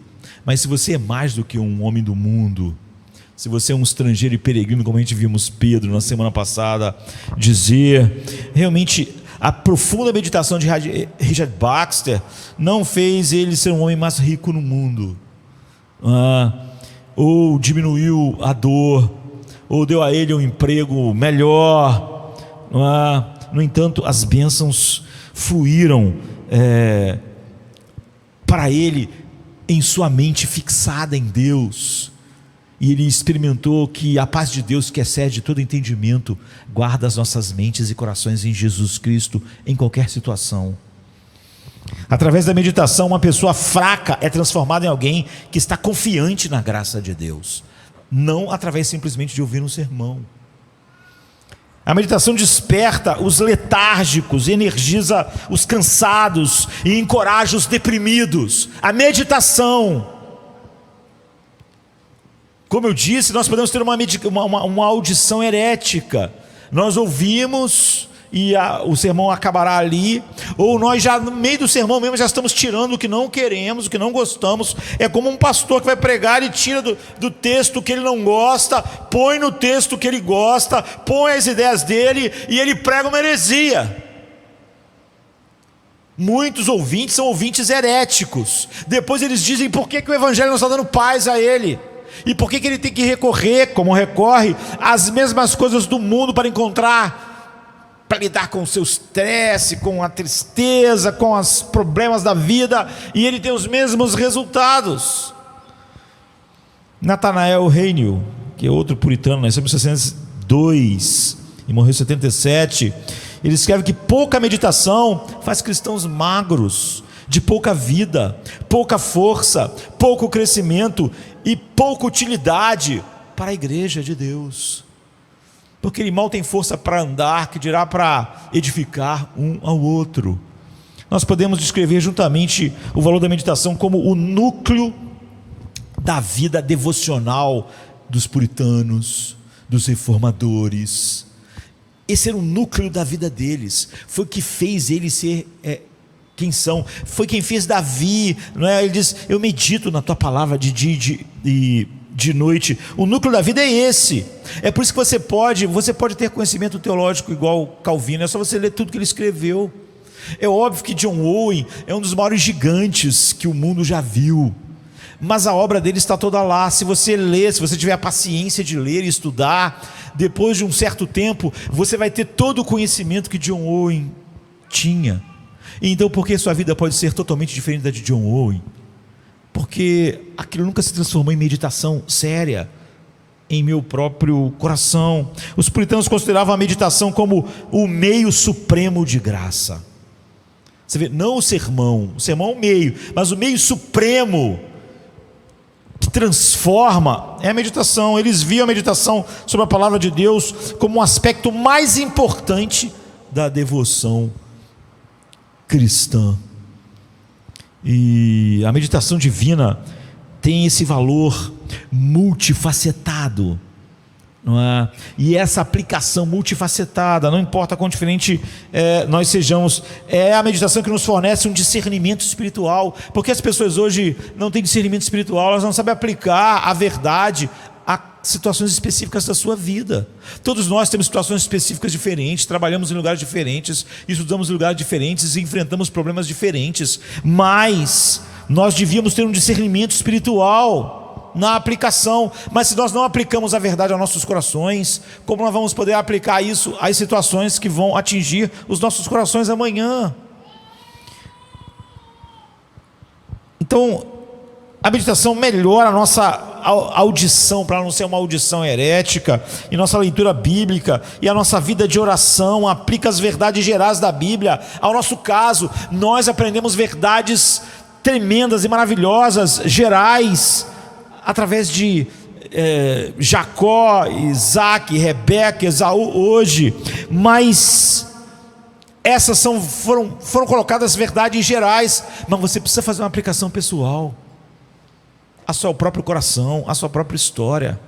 Mas se você é mais do que um homem do mundo, se você é um estrangeiro e peregrino, como a gente vimos Pedro na semana passada dizer, realmente a profunda meditação de Richard Baxter não fez ele ser um homem mais rico no mundo, ou diminuiu a dor, ou deu a ele um emprego melhor. No entanto, as bênçãos fluíram para ele em sua mente fixada em Deus, e ele experimentou que a paz de Deus, que excede todo entendimento, guarda as nossas mentes e corações em Jesus Cristo em qualquer situação. Através da meditação, uma pessoa fraca é transformada em alguém que está confiante na graça de Deus, não através simplesmente de ouvir um sermão. A meditação desperta os letárgicos, energiza os cansados e encoraja os deprimidos. A meditação, como eu disse, nós podemos ter uma audição herética. Nós ouvimos e o sermão acabará ali, ou nós já no meio do sermão mesmo já estamos tirando o que não queremos, o que não gostamos. É como um pastor que vai pregar e tira do texto que ele não gosta, põe no texto que ele gosta, põe as ideias dele, e ele prega uma heresia. Muitos ouvintes são ouvintes heréticos. Depois eles dizem por que o evangelho não está dando paz a ele, e por que ele tem que recorrer, como recorre, às mesmas coisas do mundo para lidar com o seu estresse, com a tristeza, com os problemas da vida, e ele tem os mesmos resultados. Nathanael Heinel, que é outro puritano, nasceu em 1962 e morreu em 77, ele escreve que pouca meditação faz cristãos magros, de pouca vida, pouca força, pouco crescimento e pouca utilidade para a igreja de Deus, porque ele mal tem força para andar, que dirá para edificar um ao outro. Nós podemos descrever juntamente o valor da meditação como o núcleo da vida devocional dos puritanos, dos reformadores. Esse era o núcleo da vida deles, foi o que fez eles ser quem são, foi quem fez Davi, não é? Ele diz: eu medito na tua palavra de dia e de noite. O núcleo da vida é esse. É por isso que você pode ter conhecimento teológico igual Calvino, é só você ler tudo que ele escreveu. É óbvio que John Owen é um dos maiores gigantes que o mundo já viu, mas a obra dele está toda lá. Se você ler, se você tiver a paciência de ler e estudar, depois de um certo tempo, você vai ter todo o conhecimento que John Owen tinha. Então, por que sua vida pode ser totalmente diferente da de John Owen? Porque aquilo nunca se transformou em meditação séria, em meu próprio coração. Os puritanos consideravam a meditação como o meio supremo de graça. Você vê, não o sermão é um meio, mas o meio supremo que transforma é a meditação. Eles viam a meditação sobre a palavra de Deus como um aspecto mais importante da devoção cristã. E a meditação divina tem esse valor multifacetado, não é? E essa aplicação multifacetada, não importa quão diferente nós sejamos, é a meditação que nos fornece um discernimento espiritual, porque as pessoas hoje não têm discernimento espiritual, elas não sabem aplicar a verdade a situações específicas da sua vida. Todos nós temos situações específicas diferentes, trabalhamos em lugares diferentes, estudamos em lugares diferentes e enfrentamos problemas diferentes, mas nós devíamos ter um discernimento espiritual na aplicação. Mas se nós não aplicamos a verdade aos nossos corações, como nós vamos poder aplicar isso às situações que vão atingir os nossos corações amanhã? Então, a meditação melhora a nossa audição, para não ser uma audição herética, e nossa leitura bíblica, e a nossa vida de oração, aplica as verdades gerais da Bíblia ao nosso caso. Nós aprendemos verdades tremendas e maravilhosas, gerais, através de Jacó, Isaac, Rebeca, Esaú hoje, mas essas foram colocadas verdades gerais, mas você precisa fazer uma aplicação pessoal, ao seu próprio coração, à sua própria história,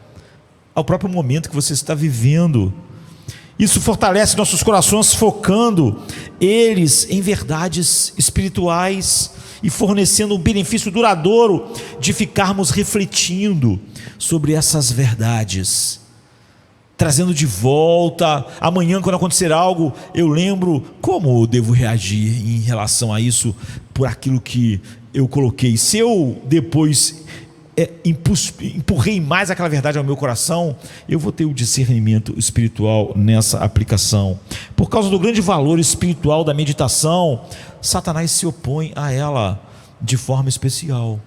ao próprio momento que você está vivendo. Isso fortalece nossos corações, focando eles em verdades espirituais e fornecendo um benefício duradouro de ficarmos refletindo sobre essas verdades, trazendo de volta. Amanhã, quando acontecer algo, eu lembro como eu devo reagir em relação a isso, por aquilo que eu coloquei. Se eu depois empurrei mais aquela verdade ao meu coração, eu vou ter o discernimento espiritual nessa aplicação. Por causa do grande valor espiritual da meditação, Satanás se opõe a ela de forma especial.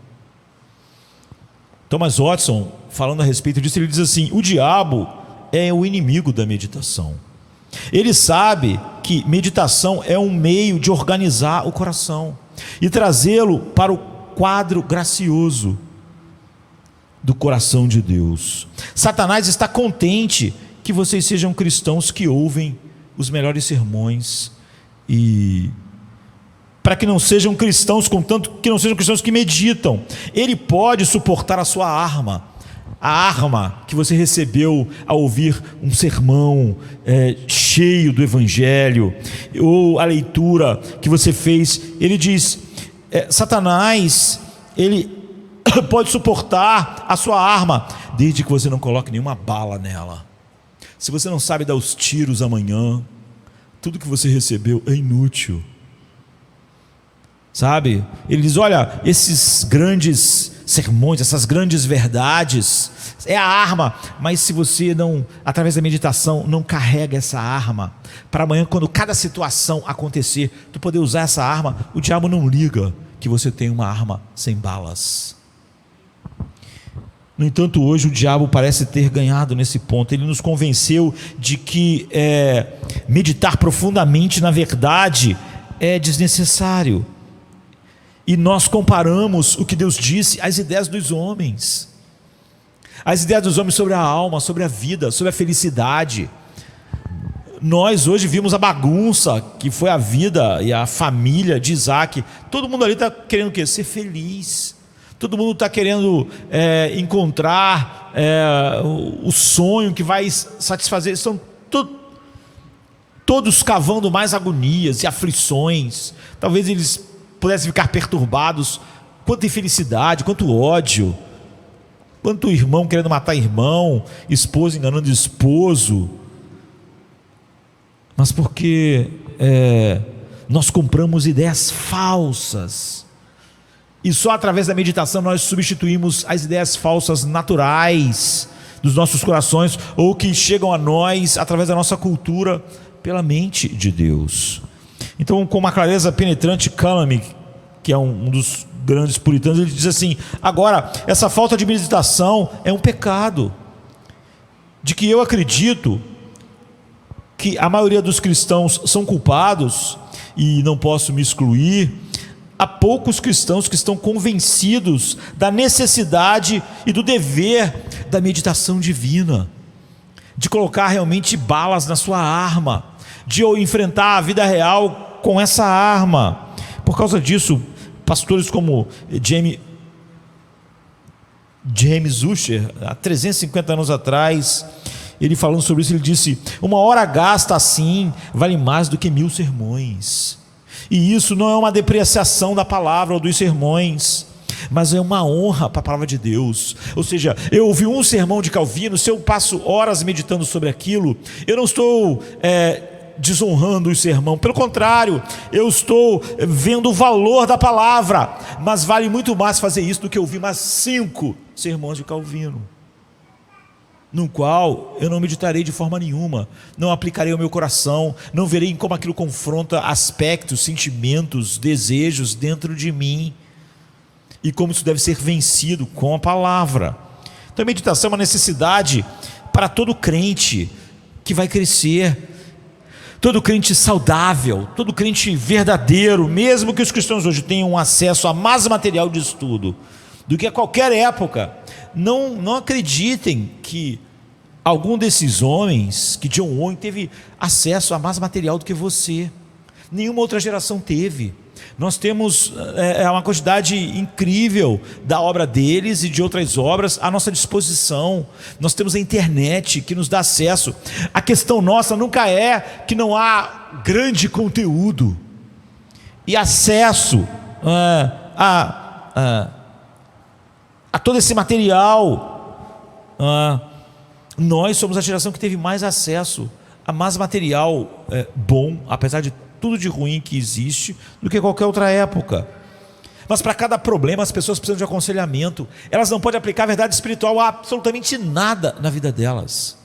Thomas Watson, falando a respeito disso, ele diz assim: o diabo é o inimigo da meditação. Ele sabe que meditação é um meio de organizar o coração e trazê-lo para o quadro gracioso do coração de Deus. Satanás está contente que vocês sejam cristãos que ouvem os melhores sermões, e para que não sejam cristãos, contanto que não sejam cristãos que meditam. Ele pode suportar a sua arma, a arma que você recebeu ao ouvir um sermão cheio do Evangelho, ou a leitura que você fez. Ele diz, Satanás, ele pode suportar a sua arma, desde que você não coloque nenhuma bala nela. Se você não sabe dar os tiros amanhã, tudo que você recebeu é inútil, sabe? Ele diz, olha, esses grandes sermões, essas grandes verdades, é a arma, mas se você não, através da meditação, não carrega essa arma, para amanhã, quando cada situação acontecer, tu poder usar essa arma, o diabo não liga que você tem uma arma sem balas. No entanto, hoje o diabo parece ter ganhado nesse ponto. Ele nos convenceu de que meditar profundamente na verdade é desnecessário, e nós comparamos o que Deus disse às ideias dos homens, as ideias dos homens sobre a alma, sobre a vida, sobre a felicidade. Nós hoje vimos a bagunça que foi a vida e a família de Isaac. Todo mundo ali está querendo o quê? Ser feliz. Todo mundo está querendo encontrar o sonho que vai satisfazer. Estão todos cavando mais agonias e aflições. Talvez eles pudessem ficar perturbados. Quanta infelicidade, quanto ódio, quanto irmão querendo matar irmão, esposo enganando esposo. Mas porque nós compramos ideias falsas, e só através da meditação nós substituímos as ideias falsas naturais dos nossos corações, ou que chegam a nós através da nossa cultura, pela mente de Deus. Então, com uma clareza penetrante, Calame, que é um dos grandes puritanos, ele diz assim: agora, essa falta de meditação é um pecado, de que eu acredito que a maioria dos cristãos são culpados, e não posso me excluir, há poucos cristãos que estão convencidos da necessidade e do dever da meditação divina, de colocar realmente balas na sua arma, de enfrentar a vida real com essa arma. Por causa disso, pastores como James Ussher, há 350 anos atrás, ele falando sobre isso, ele disse: uma hora gasta assim vale mais do que 1000 sermões. E isso não é uma depreciação da palavra ou dos sermões, mas é uma honra para a palavra de Deus. Ou seja, eu ouvi um sermão de Calvino, se eu passo horas meditando sobre aquilo, eu não estou desonrando o sermão, pelo contrário, eu estou vendo o valor da palavra. Mas vale muito mais fazer isso do que ouvir mais 5 sermões de Calvino, no qual eu não meditarei de forma nenhuma, não aplicarei ao meu coração, não verei como aquilo confronta aspectos, sentimentos, desejos dentro de mim, e como isso deve ser vencido com a palavra. Então a meditação é uma necessidade para todo crente que vai crescer, todo crente saudável, todo crente verdadeiro, mesmo que os cristãos hoje tenham acesso a mais material de estudo do que a qualquer época. Não acreditem que algum desses homens, que John Owen teve acesso a mais material do que você. Nenhuma outra geração teve. Nós temos uma quantidade incrível da obra deles e de outras obras à nossa disposição. Nós temos a internet que nos dá acesso. A questão nossa nunca é que não há grande conteúdo e acesso a todo esse material. Nós somos a geração que teve mais acesso a mais material bom, apesar de tudo de ruim que existe, do que qualquer outra época. Mas para cada problema as pessoas precisam de aconselhamento. Elas não podem aplicar a verdade espiritual a absolutamente nada na vida delas.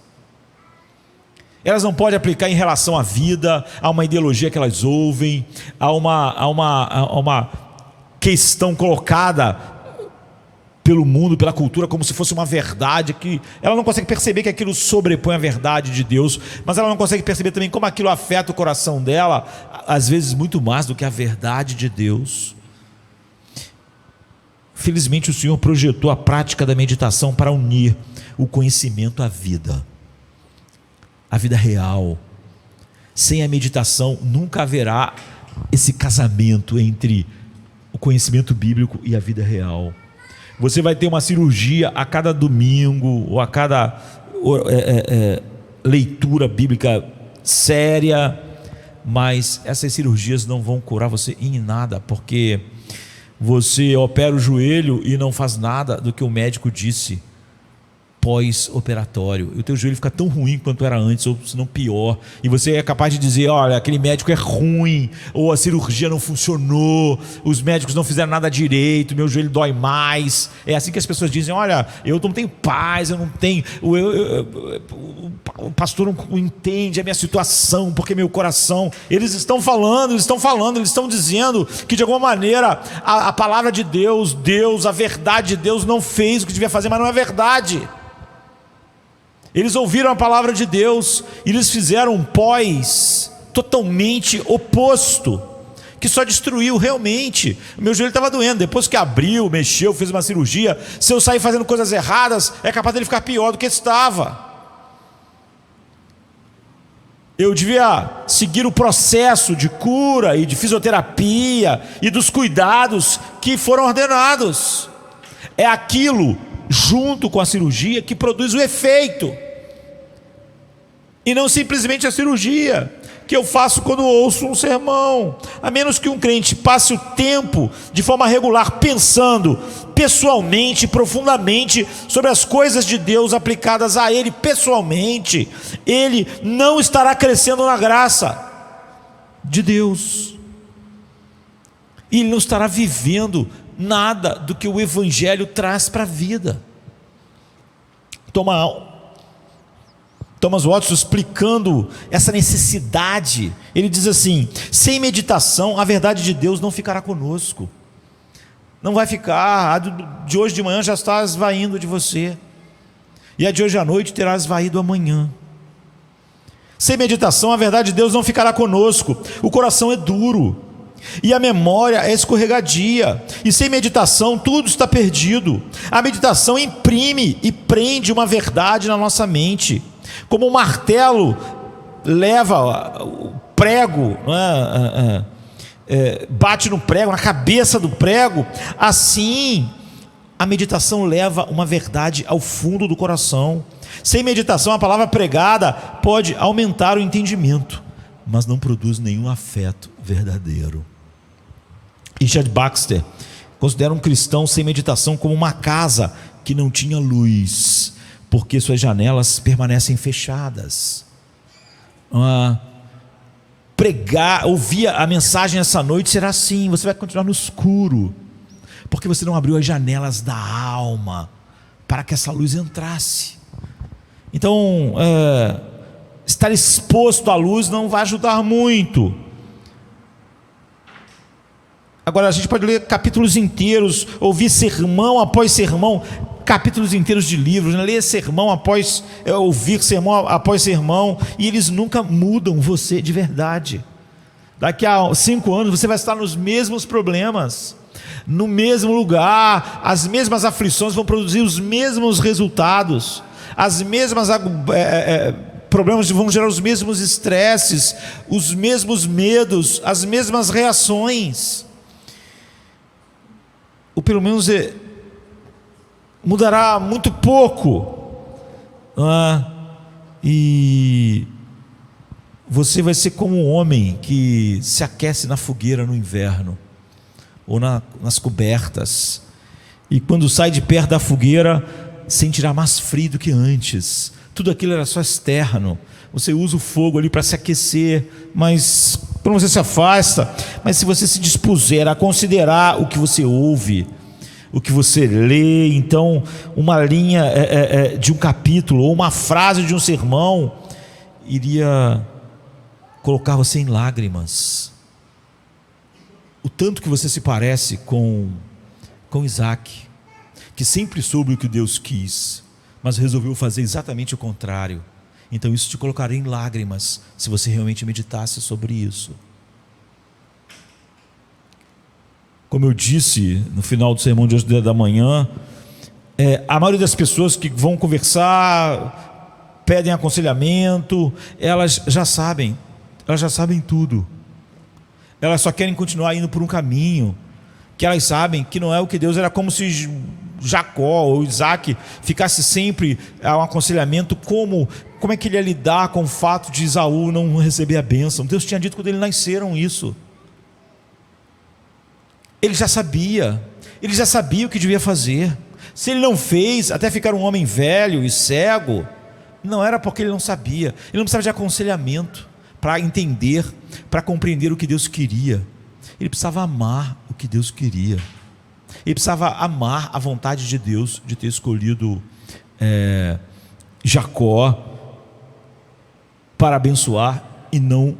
Elas não podem aplicar em relação à vida, a uma ideologia que elas ouvem, a uma questão colocada pelo mundo, pela cultura, como se fosse uma verdade, que ela não consegue perceber que aquilo sobrepõe a verdade de Deus, mas ela não consegue perceber também como aquilo afeta o coração dela, às vezes muito mais do que a verdade de Deus. Felizmente o Senhor projetou a prática da meditação para unir o conhecimento à vida real. Sem a meditação nunca haverá esse casamento entre o conhecimento bíblico e a vida real. Você vai ter uma cirurgia a cada domingo, ou a cada leitura bíblica séria, mas essas cirurgias não vão curar você em nada, porque você opera o joelho e não faz nada do que o médico disse pós-operatório, e o teu joelho fica tão ruim quanto era antes, ou se não pior, e você é capaz de dizer: olha, aquele médico é ruim, ou a cirurgia não funcionou, os médicos não fizeram nada direito, meu joelho dói mais. É assim que as pessoas dizem: olha, eu não tenho paz, eu não tenho, o pastor não entende a minha situação, porque meu coração. Eles estão dizendo que de alguma maneira a palavra de Deus, a verdade de Deus não fez o que devia fazer, mas não é verdade. Eles ouviram a palavra de Deus e eles fizeram um pós totalmente oposto, que só destruiu realmente. O meu joelho estava doendo, depois que abriu, mexeu, fez uma cirurgia, se eu sair fazendo coisas erradas, é capaz dele ficar pior do que estava. Eu devia seguir o processo de cura e de fisioterapia e dos cuidados que foram ordenados. É aquilo, junto com a cirurgia, que produz o efeito, e não simplesmente a cirurgia que eu faço quando ouço um sermão. A menos que um crente passe o tempo de forma regular pensando pessoalmente, profundamente sobre as coisas de Deus aplicadas a ele pessoalmente, ele não estará crescendo na graça de Deus, e ele não estará vivendo nada do que o Evangelho traz para a vida. Thomas Watson, explicando essa necessidade, ele diz assim: sem meditação a verdade de Deus não ficará conosco, não vai ficar, de hoje de manhã já está esvaindo de você. e a de hoje à noite terá esvaído amanhã. Sem meditação, a verdade de Deus não ficará conosco. O coração é duro e a memória é escorregadia, e sem meditação tudo está perdido. A meditação imprime e prende uma verdade na nossa mente, como um martelo leva o prego, bate no prego, na cabeça do prego. Assim a meditação leva uma verdade ao fundo do coração. Sem meditação, a palavra pregada pode aumentar o entendimento, mas não produz nenhum afeto verdadeiro. Richard Baxter considera um cristão sem meditação como uma casa que não tinha luz, porque suas janelas permanecem fechadas. Ouvir a mensagem essa noite será assim: você vai continuar no escuro, porque você não abriu as janelas da alma para que essa luz entrasse. Então, estar exposto à luz não vai ajudar muito. Agora, a gente pode ler capítulos inteiros, ouvir sermão após sermão, capítulos inteiros de livros, né? Ler sermão após ouvir sermão após sermão, e eles nunca mudam você de verdade. Daqui a 5 anos você vai estar nos mesmos problemas, no mesmo lugar, as mesmas aflições vão produzir os mesmos resultados, as mesmas problemas vão gerar os mesmos estresses, os mesmos medos, as mesmas reações. Ou pelo menos mudará muito pouco, e você vai ser como um homem que se aquece na fogueira no inverno, ou nas cobertas, e quando sai de perto da fogueira sentirá mais frio do que antes. Tudo aquilo era só externo. Você usa o fogo ali para se aquecer, mas quando você se afasta, mas se você se dispuser a considerar o que você ouve, o que você lê, então uma linha de um capítulo, ou uma frase de um sermão, iria colocar você em lágrimas. O tanto que você se parece com Isaac, que sempre soube o que Deus quis, mas resolveu fazer exatamente o contrário. Então isso te colocaria em lágrimas, se você realmente meditasse sobre isso. Como eu disse no final do sermão de hoje da manhã, a maioria das pessoas que vão conversar, pedem aconselhamento, elas já sabem tudo. Elas só querem continuar indo por um caminho que elas sabem que não é o que Deus. Era como se Jacó ou Isaac ficasse sempre a um aconselhamento, como é que ele ia lidar com o fato de Esaú não receber a bênção. Deus tinha dito quando eles nasceram isso. Ele já sabia o que devia fazer. Se ele não fez, até ficar um homem velho e cego, não era porque ele não sabia. Ele não precisava de aconselhamento para entender, para compreender o que Deus queria. Ele precisava amar o que Deus queria. Ele precisava amar a vontade de Deus de ter escolhido Jacó para abençoar e não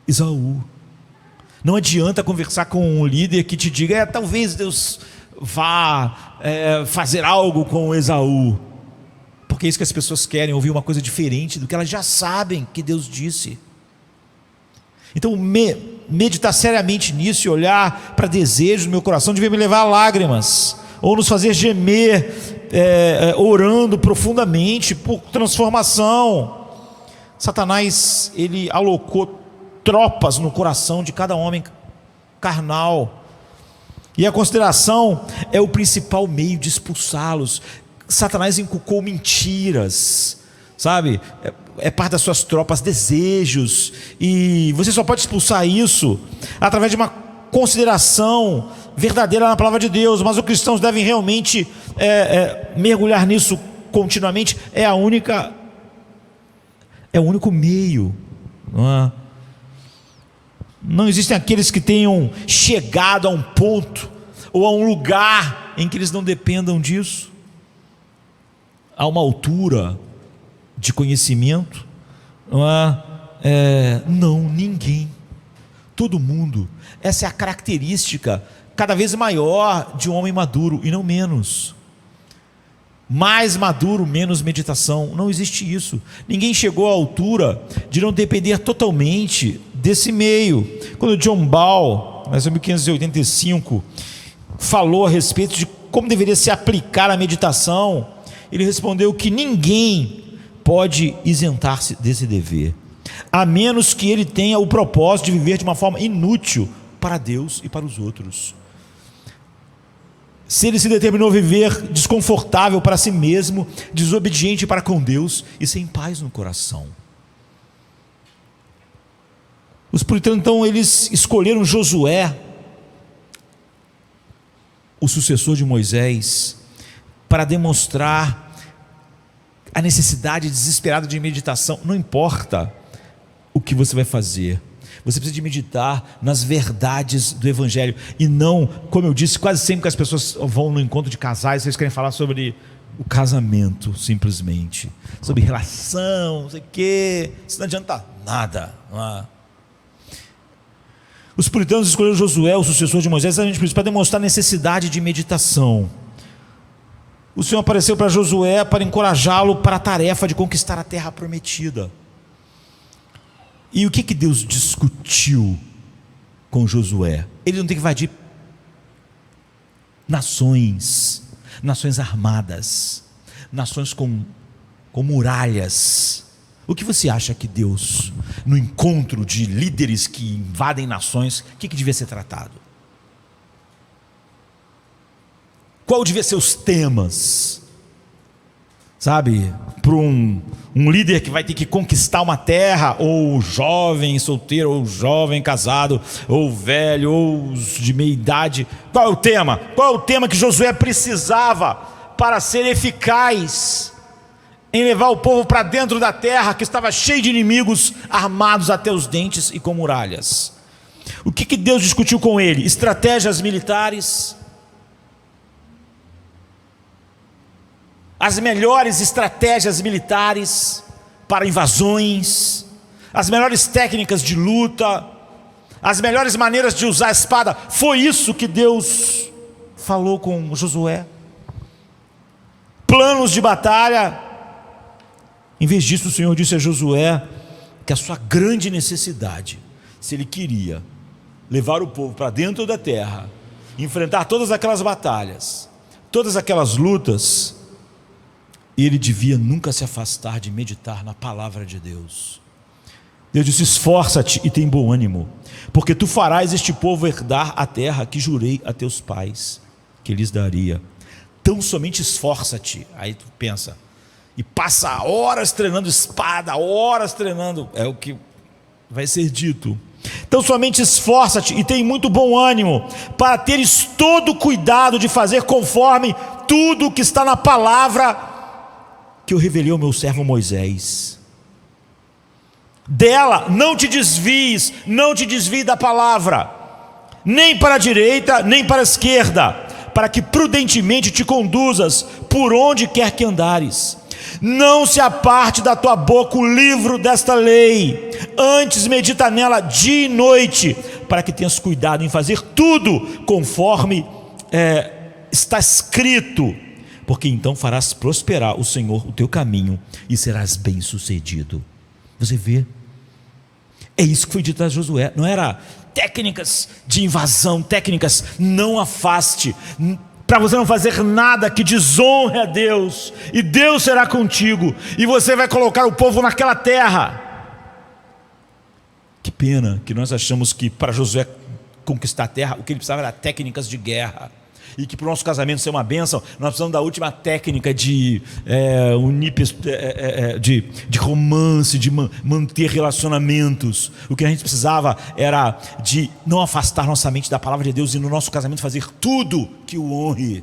Esaú. Não adianta conversar com um líder que te diga: talvez Deus vá fazer algo com Esaú, porque é isso que as pessoas querem, ouvir uma coisa diferente do que elas já sabem que Deus disse. Então meditar seriamente nisso e olhar para desejos do meu coração devia me levar a lágrimas, ou nos fazer gemer, orando profundamente por transformação. Satanás, ele alocou tropas no coração de cada homem carnal, e a consideração é o principal meio de expulsá-los. Satanás inculcou mentiras, sabe? É parte das suas tropas, desejos, e você só pode expulsar isso através de uma consideração verdadeira na palavra de Deus. Mas os cristãos devem realmente mergulhar nisso continuamente. É o único meio, não é? Não existem aqueles que tenham chegado a um ponto ou a um lugar em que eles não dependam disso. Há uma altura de conhecimento, não é? Não, ninguém, todo mundo. Essa é a característica cada vez maior de um homem maduro, e não menos. Mais maduro, menos meditação. Não existe isso. Ninguém chegou à altura de não depender totalmente desse meio. Quando John Ball, em 1585, falou a respeito de como deveria se aplicar a meditação, ele respondeu que ninguém pode isentar-se desse dever, a menos que ele tenha o propósito de viver de uma forma inútil para Deus e para os outros. Se ele se determinou a viver desconfortável para si mesmo, desobediente para com Deus e sem paz no coração. Os puritanos, então, eles escolheram Josué, o sucessor de Moisés, para demonstrar a necessidade desesperada de meditação. Não importa o que você vai fazer, você precisa de meditar nas verdades do Evangelho, e não, como eu disse, quase sempre que as pessoas vão no encontro de casais, eles querem falar sobre o casamento, simplesmente, sobre relação, não sei o quê. Isso não adianta nada, não é? Os puritanos escolheram Josué, o sucessor de Moisés, exatamente por isso, para demonstrar a necessidade de meditação. O Senhor apareceu para Josué para encorajá-lo para a tarefa de conquistar a terra prometida. E o que Deus discutiu com Josué? Ele não tem que invadir nações armadas, nações com muralhas. O que você acha que Deus, no encontro de líderes que invadem nações, o que devia ser tratado? Qual devia ser os temas? Sabe, para um líder que vai ter que conquistar uma terra, ou jovem solteiro, ou jovem casado, ou velho, ou de meia idade, qual é o tema? Qual é o tema que Josué precisava para ser eficaz em levar o povo para dentro da terra que estava cheia de inimigos armados até os dentes e com muralhas? O que Deus discutiu com ele? Estratégias militares, as melhores estratégias militares para invasões, as melhores técnicas de luta, as melhores maneiras de usar a espada. Foi isso que Deus falou com Josué. Planos de batalha. Em vez disso, o Senhor disse a Josué que a sua grande necessidade, se ele queria levar o povo para dentro da terra, enfrentar todas aquelas batalhas, todas aquelas lutas, ele devia nunca se afastar de meditar na palavra de Deus. Deus disse: esforça-te e tem bom ânimo, porque tu farás este povo herdar a terra que jurei a teus pais que lhes daria. Tão somente esforça-te. Aí tu pensa, e passa horas treinando espada, horas treinando, é o que vai ser dito. Então somente esforça-te e tem muito bom ânimo, para teres todo o cuidado de fazer conforme tudo o que está na palavra que eu revelei ao meu servo Moisés. Dela não te desvies, não te desvie da palavra, nem para a direita, nem para a esquerda, para que prudentemente te conduzas por onde quer que andares. Não se aparte da tua boca o livro desta lei, antes medita nela dia e noite, para que tenhas cuidado em fazer tudo conforme está escrito, porque então farás prosperar o Senhor o teu caminho e serás bem sucedido. Você vê? É isso que foi dito a Josué. Não era técnicas de invasão, técnicas, não afaste, para você não fazer nada que desonre a Deus, e Deus será contigo, e você vai colocar o povo naquela terra. Que pena que nós achamos que para Josué conquistar a terra, o que ele precisava era técnicas de guerra, e que para o nosso casamento ser uma bênção, nós precisamos da última técnica de romance, de manter relacionamentos. O que a gente precisava era de não afastar nossa mente da palavra de Deus, e no nosso casamento fazer tudo que o honre.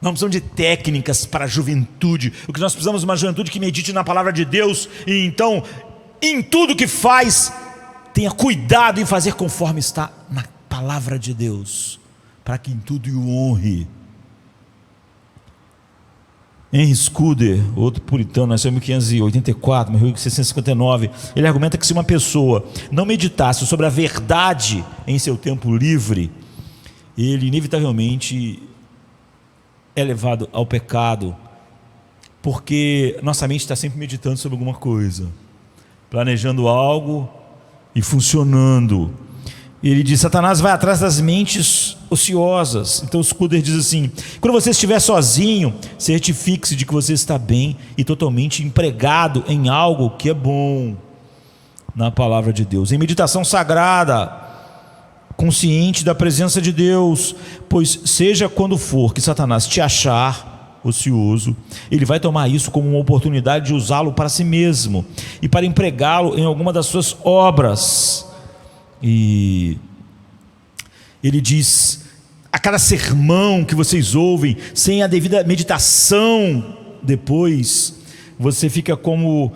Nós precisamos de técnicas para a juventude. O que nós precisamos é uma juventude que medite na palavra de Deus, e então em tudo que faz tenha cuidado em fazer conforme está na palavra de Deus, para que em tudo o honre. Henry Scudder, outro puritano, nasceu em 1584, morreu em 1659. Ele argumenta que se uma pessoa não meditasse sobre a verdade em seu tempo livre, ele inevitavelmente é levado ao pecado, porque nossa mente está sempre meditando sobre alguma coisa, planejando algo e funcionando. Ele diz: Satanás vai atrás das mentes ociosas. Então o Scudder diz assim: quando você estiver sozinho, certifique-se de que você está bem e totalmente empregado em algo que é bom na palavra de Deus, em meditação sagrada, consciente da presença de Deus, pois seja quando for que Satanás te achar ocioso, ele vai tomar isso como uma oportunidade de usá-lo para si mesmo e para empregá-lo em alguma das suas obras. E ele diz: a cada sermão que vocês ouvem sem a devida meditação depois, você fica como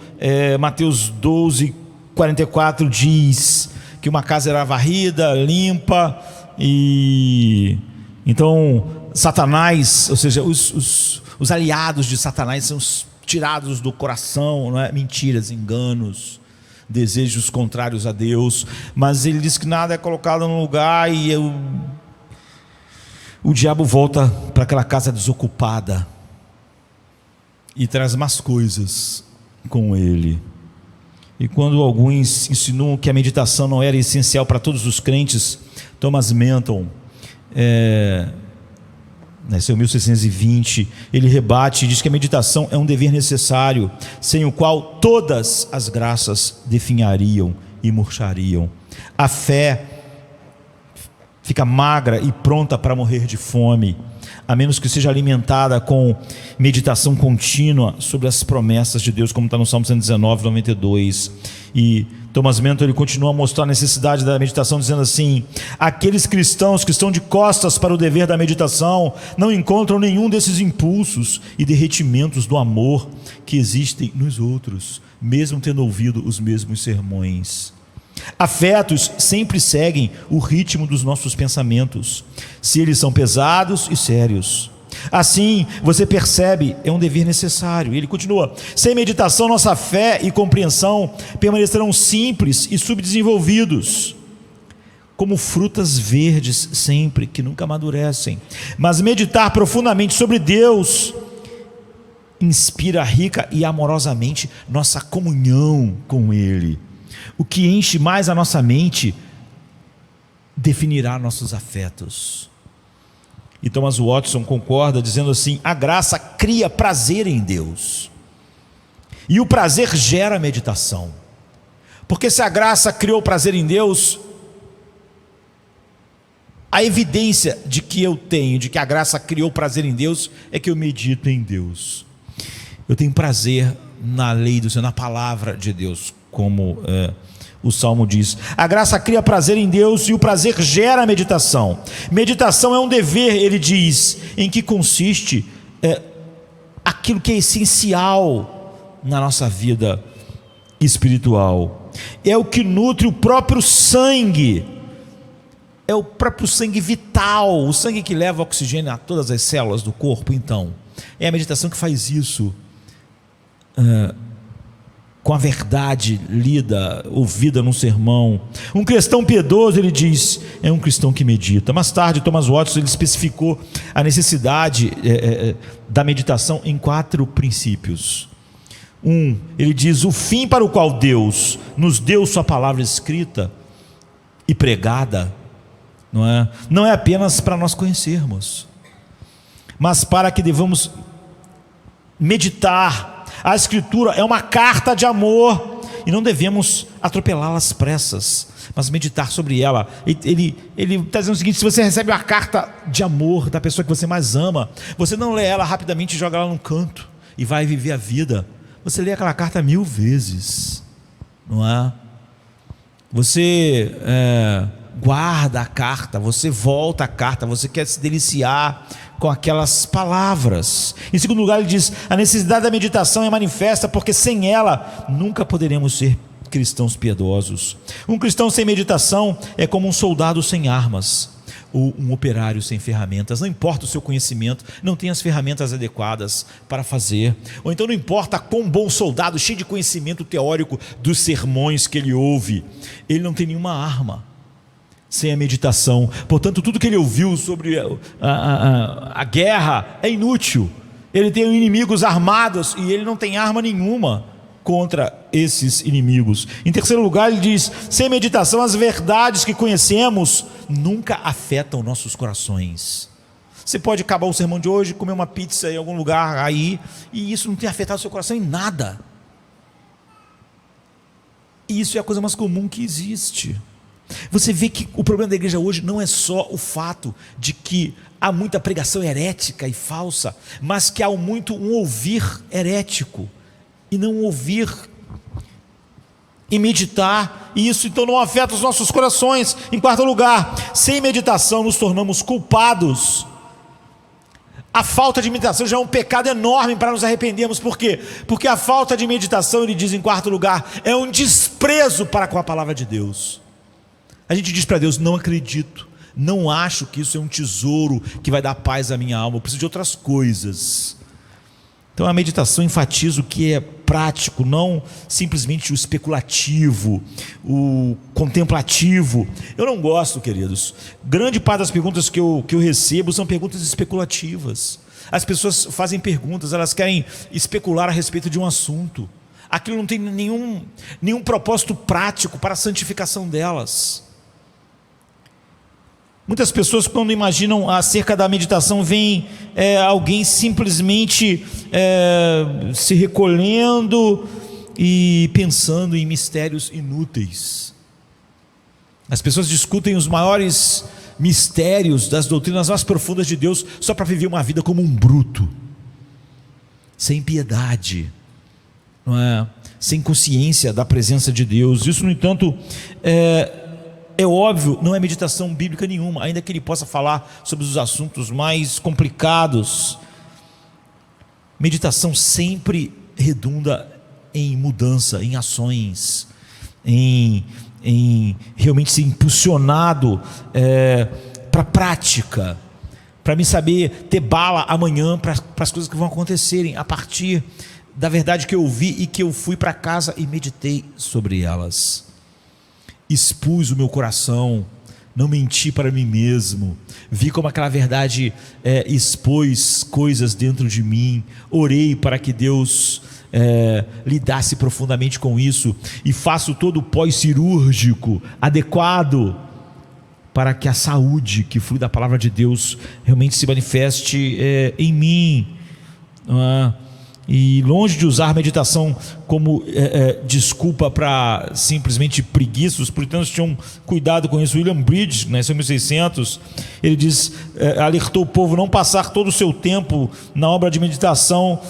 Mateus 12:44 diz, que uma casa era varrida, limpa, e então Satanás, ou seja, os aliados de Satanás são tirados do coração, não é? Mentiras, enganos, desejos contrários a Deus. Mas ele diz que nada é colocado no lugar e o diabo volta para aquela casa desocupada e traz más coisas com ele. E quando alguns insinuam que a meditação não era essencial para todos os crentes, Thomas Menton, nasceu em 1620, ele rebate e diz que a meditação é um dever necessário, sem o qual todas as graças definhariam e murchariam. A fé fica magra e pronta para morrer de fome, a menos que seja alimentada com meditação contínua sobre as promessas de Deus, como está no Salmo 119:92. E Thomas Menton, ele continua a mostrar a necessidade da meditação, dizendo assim: aqueles cristãos que estão de costas para o dever da meditação não encontram nenhum desses impulsos e derretimentos do amor que existem nos outros, mesmo tendo ouvido os mesmos sermões. Afetos sempre seguem o ritmo dos nossos pensamentos, se eles são pesados e sérios. Assim, você percebe, é um dever necessário. Ele continua: sem meditação, nossa fé e compreensão permanecerão simples e subdesenvolvidos, como frutas verdes sempre, que nunca amadurecem. Mas meditar profundamente sobre Deus inspira rica e amorosamente nossa comunhão com Ele. O que enche mais a nossa mente definirá nossos afetos. E Thomas Watson concorda, dizendo assim: a graça cria prazer em Deus, e o prazer gera meditação. Porque se a graça criou prazer em Deus, a evidência de que eu tenho, de que a graça criou prazer em Deus, é que eu medito em Deus. Eu tenho prazer na lei do Senhor, na palavra de Deus, como o Salmo diz. A graça cria prazer em Deus e o prazer gera meditação. Meditação é um dever, ele diz, em que consiste aquilo que é essencial na nossa vida espiritual. É o que nutre o próprio sangue, é o próprio sangue vital, o sangue que leva oxigênio a todas as células do corpo. Então, é a meditação que faz isso, com a verdade lida, ouvida num sermão. Um cristão piedoso, ele diz, é um cristão que medita. Mais tarde, Thomas Watson, ele especificou a necessidade da meditação em 4 princípios. Ele diz: o fim para o qual Deus nos deu sua palavra escrita e pregada, não é apenas para nós conhecermos, mas para que devamos meditar. A Escritura é uma carta de amor e não devemos atropelá-la às pressas, mas meditar sobre ela. Ele está dizendo o seguinte: se você recebe uma carta de amor da pessoa que você mais ama, você não lê ela rapidamente e joga ela num canto e vai viver a vida. Você lê aquela carta 1000 vezes, não é? Você guarda a carta, você volta a carta, você quer se deliciar com aquelas palavras. Em segundo lugar, ele diz: a necessidade da meditação é manifesta porque sem ela nunca poderemos ser cristãos piedosos. Um cristão sem meditação é como um soldado sem armas, ou um operário sem ferramentas. Não importa o seu conhecimento, não tem as ferramentas adequadas para fazer, ou então não importa quão bom soldado, cheio de conhecimento teórico dos sermões que ele ouve, ele não tem nenhuma arma sem a meditação. Portanto, tudo que ele ouviu sobre a guerra é inútil. Ele tem inimigos armados e ele não tem arma nenhuma contra esses inimigos. Em terceiro lugar, ele diz: sem meditação, as verdades que conhecemos nunca afetam nossos corações. Você pode acabar o sermão de hoje, comer uma pizza em algum lugar aí, e isso não tem afetado o seu coração em nada. E isso é a coisa mais comum que existe. Você vê que o problema da igreja hoje não é só o fato de que há muita pregação herética e falsa, mas que há muito um ouvir herético e não ouvir e meditar, e isso então não afeta os nossos corações. Em quarto lugar, sem meditação nos tornamos culpados. A falta de meditação já é um pecado enorme para nos arrependermos. Por quê? Porque a falta de meditação, ele diz em quarto lugar, é um desprezo para com a palavra de Deus. A gente diz para Deus: não acredito, não acho que isso é um tesouro que vai dar paz à minha alma, eu preciso de outras coisas. Então a meditação enfatiza o que é prático, não simplesmente o especulativo, o contemplativo. Eu não gosto, queridos, grande parte das perguntas que eu recebo são perguntas especulativas. As pessoas fazem perguntas, elas querem especular a respeito de um assunto. Aquilo não tem nenhum propósito prático para a santificação delas. Muitas pessoas, quando imaginam acerca da meditação, veem alguém simplesmente se recolhendo e pensando em mistérios inúteis. As pessoas discutem os maiores mistérios das doutrinas mais profundas de Deus só para viver uma vida como um bruto, sem piedade, não é? Sem consciência da presença de Deus. Isso, no entanto, é óbvio, não é meditação bíblica nenhuma, ainda que ele possa falar sobre os assuntos mais complicados. Meditação sempre redunda em mudança, em ações, em realmente ser impulsionado para a prática, para me saber ter bala amanhã para as coisas que vão acontecerem a partir da verdade que eu ouvi e que eu fui para casa e meditei sobre elas. Expus o meu coração, não menti para mim mesmo, vi como aquela verdade expôs coisas dentro de mim, orei para que Deus lidasse profundamente com isso, e faço todo o pós-cirúrgico adequado para que a saúde que flui da palavra de Deus realmente se manifeste em mim, não é? E longe de usar meditação como desculpa para simplesmente preguiça, os puritanos tinham cuidado com isso. William Bridge, nasceu em 1600, ele diz, alertou o povo não passar todo o seu tempo na obra de meditação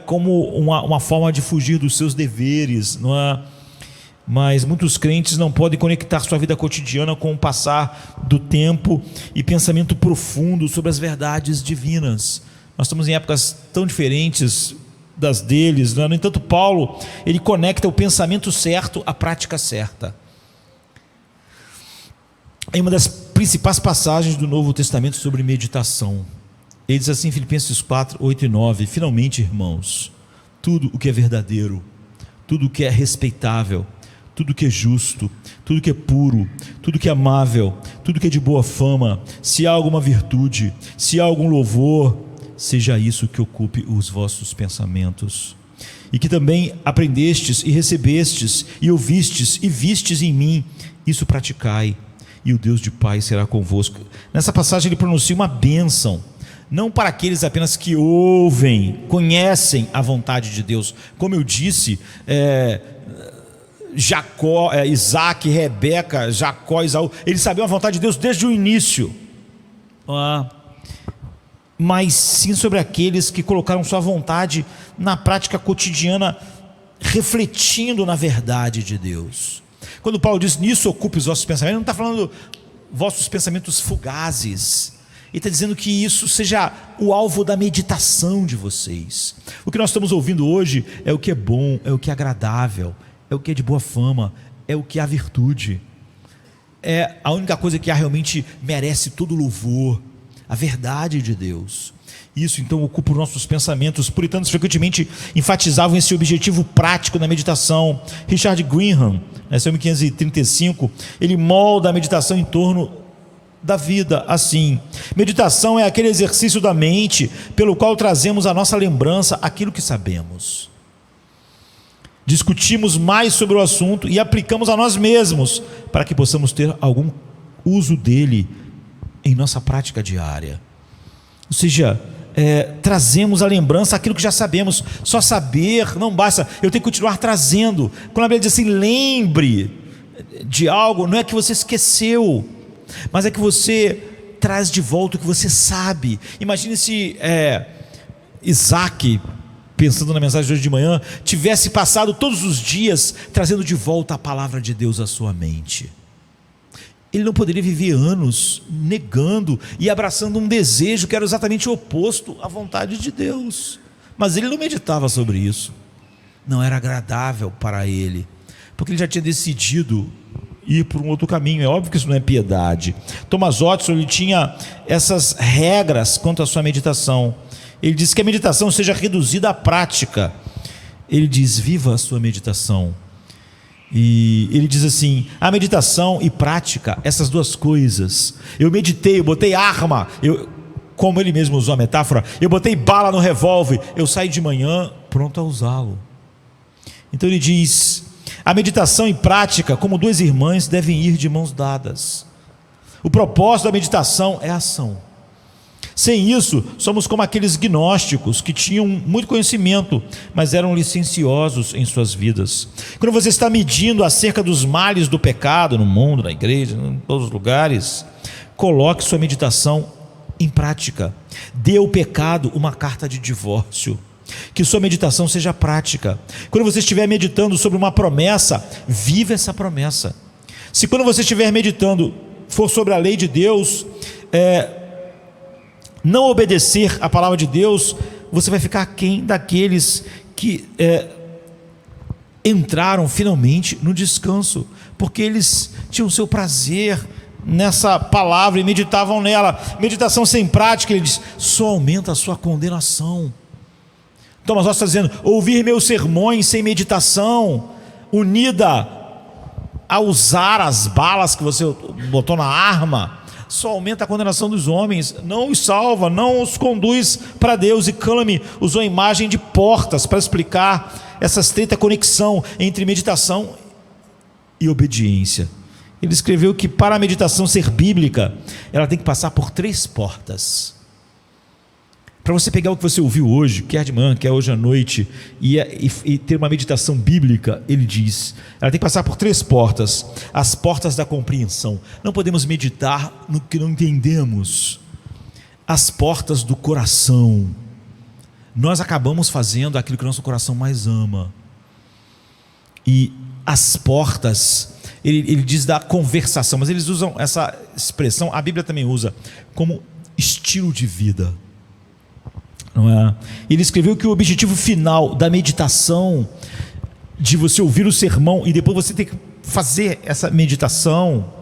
como uma forma de fugir dos seus deveres, não é? Mas muitos crentes não podem conectar sua vida cotidiana com o passar do tempo e pensamento profundo sobre as verdades divinas. Nós estamos em épocas tão diferentes das deles, né? No entanto, Paulo, ele conecta o pensamento certo à prática certa. Em uma das principais passagens do Novo Testamento sobre meditação, ele diz assim em Filipenses 4, 8 e 9: finalmente, irmãos, tudo o que é verdadeiro, tudo o que é respeitável, tudo que é justo, tudo que é puro, tudo que é amável, tudo que é de boa fama, se há alguma virtude, se há algum louvor, seja isso que ocupe os vossos pensamentos. E que também aprendestes e recebestes e ouvistes e vistes em mim, isso praticai, e o Deus de paz será convosco. Nessa passagem ele pronuncia uma bênção, não para aqueles apenas que ouvem, conhecem a vontade de Deus. Como eu disse, Jacó, Isaac, Rebeca, Jacó, Isaú, eles sabiam a vontade de Deus desde o início, mas sim sobre aqueles que colocaram sua vontade na prática cotidiana, refletindo na verdade de Deus. Quando Paulo diz, nisso ocupe os vossos pensamentos, ele não está falando vossos pensamentos fugazes, ele está dizendo que isso seja o alvo da meditação de vocês. O que nós estamos ouvindo hoje é o que é bom, é o que é agradável, é o que é de boa fama, é o que há virtude, é a única coisa que realmente merece todo louvor. a verdade de Deus. Isso então ocupa os nossos pensamentos. Os puritanos frequentemente enfatizavam esse objetivo prático na meditação. Richard Greenham, nasceu em 1535, ele molda a meditação em torno da vida assim: meditação é aquele exercício da mente pelo qual trazemos à nossa lembrança aquilo que sabemos, discutimos mais sobre o assunto e aplicamos a nós mesmos para que possamos ter algum uso dele em nossa prática diária. Ou seja, trazemos à lembrança aquilo que já sabemos. Só saber não basta, eu tenho que continuar trazendo. Quando a Bíblia diz assim, lembre de algo, não é que você esqueceu, mas é que você traz de volta o que você sabe. Imagine se Isaac, pensando na mensagem de hoje de manhã, tivesse passado todos os dias trazendo de volta a palavra de Deus à sua mente. Ele não poderia viver anos negando e abraçando um desejo que era exatamente o oposto à vontade de Deus. Mas ele não meditava sobre isso, não era agradável para ele, porque ele já tinha decidido ir por um outro caminho. É óbvio que isso não é piedade. Thomas Watson, ele tinha essas regras quanto à sua meditação. Ele diz que a meditação seja reduzida à prática. Ele diz, viva a sua meditação. E ele diz assim, a meditação e prática, essas duas coisas. Eu meditei, eu botei arma, como ele mesmo usou a metáfora, eu botei bala no revólver, eu saí de manhã pronto a usá-lo. Então ele diz, a meditação e prática, como duas irmãs, devem ir de mãos dadas. O propósito da meditação é a ação. Sem isso, somos como aqueles gnósticos que tinham muito conhecimento, mas eram licenciosos em suas vidas. Quando você está medindo acerca dos males do pecado no mundo, na igreja, em todos os lugares, coloque sua meditação em prática. Dê ao pecado uma carta de divórcio. Que sua meditação seja prática. Quando você estiver meditando sobre uma promessa, viva essa promessa. Se quando você estiver meditando for sobre a lei de Deus, não obedecer a palavra de Deus, você vai ficar aquém daqueles que entraram finalmente no descanso, porque eles tinham seu prazer nessa palavra e meditavam nela. Meditação sem prática, ele diz, só aumenta a sua condenação. Thomas Watson está dizendo, ouvir meus sermões sem meditação, unida a usar as balas que você botou na arma, só aumenta a condenação dos homens, não os salva, não os conduz para Deus. E Calamity usou a imagem de portas para explicar essa estreita conexão entre meditação e obediência. Ele escreveu que para a meditação ser bíblica, ela tem que passar por 3 portas. Para você pegar o que você ouviu hoje, quer de manhã, quer hoje à noite, e ter uma meditação bíblica, ele diz, ela tem que passar por 3 portas. As portas da compreensão. Não podemos meditar no que não entendemos. As portas do coração. Nós acabamos fazendo aquilo que o nosso coração mais ama. E as portas, ele diz da conversação, mas eles usam essa expressão, a Bíblia também usa, como estilo de vida. Não é? Ele escreveu que o objetivo final da meditação, de você ouvir o sermão e depois você ter que fazer essa meditação,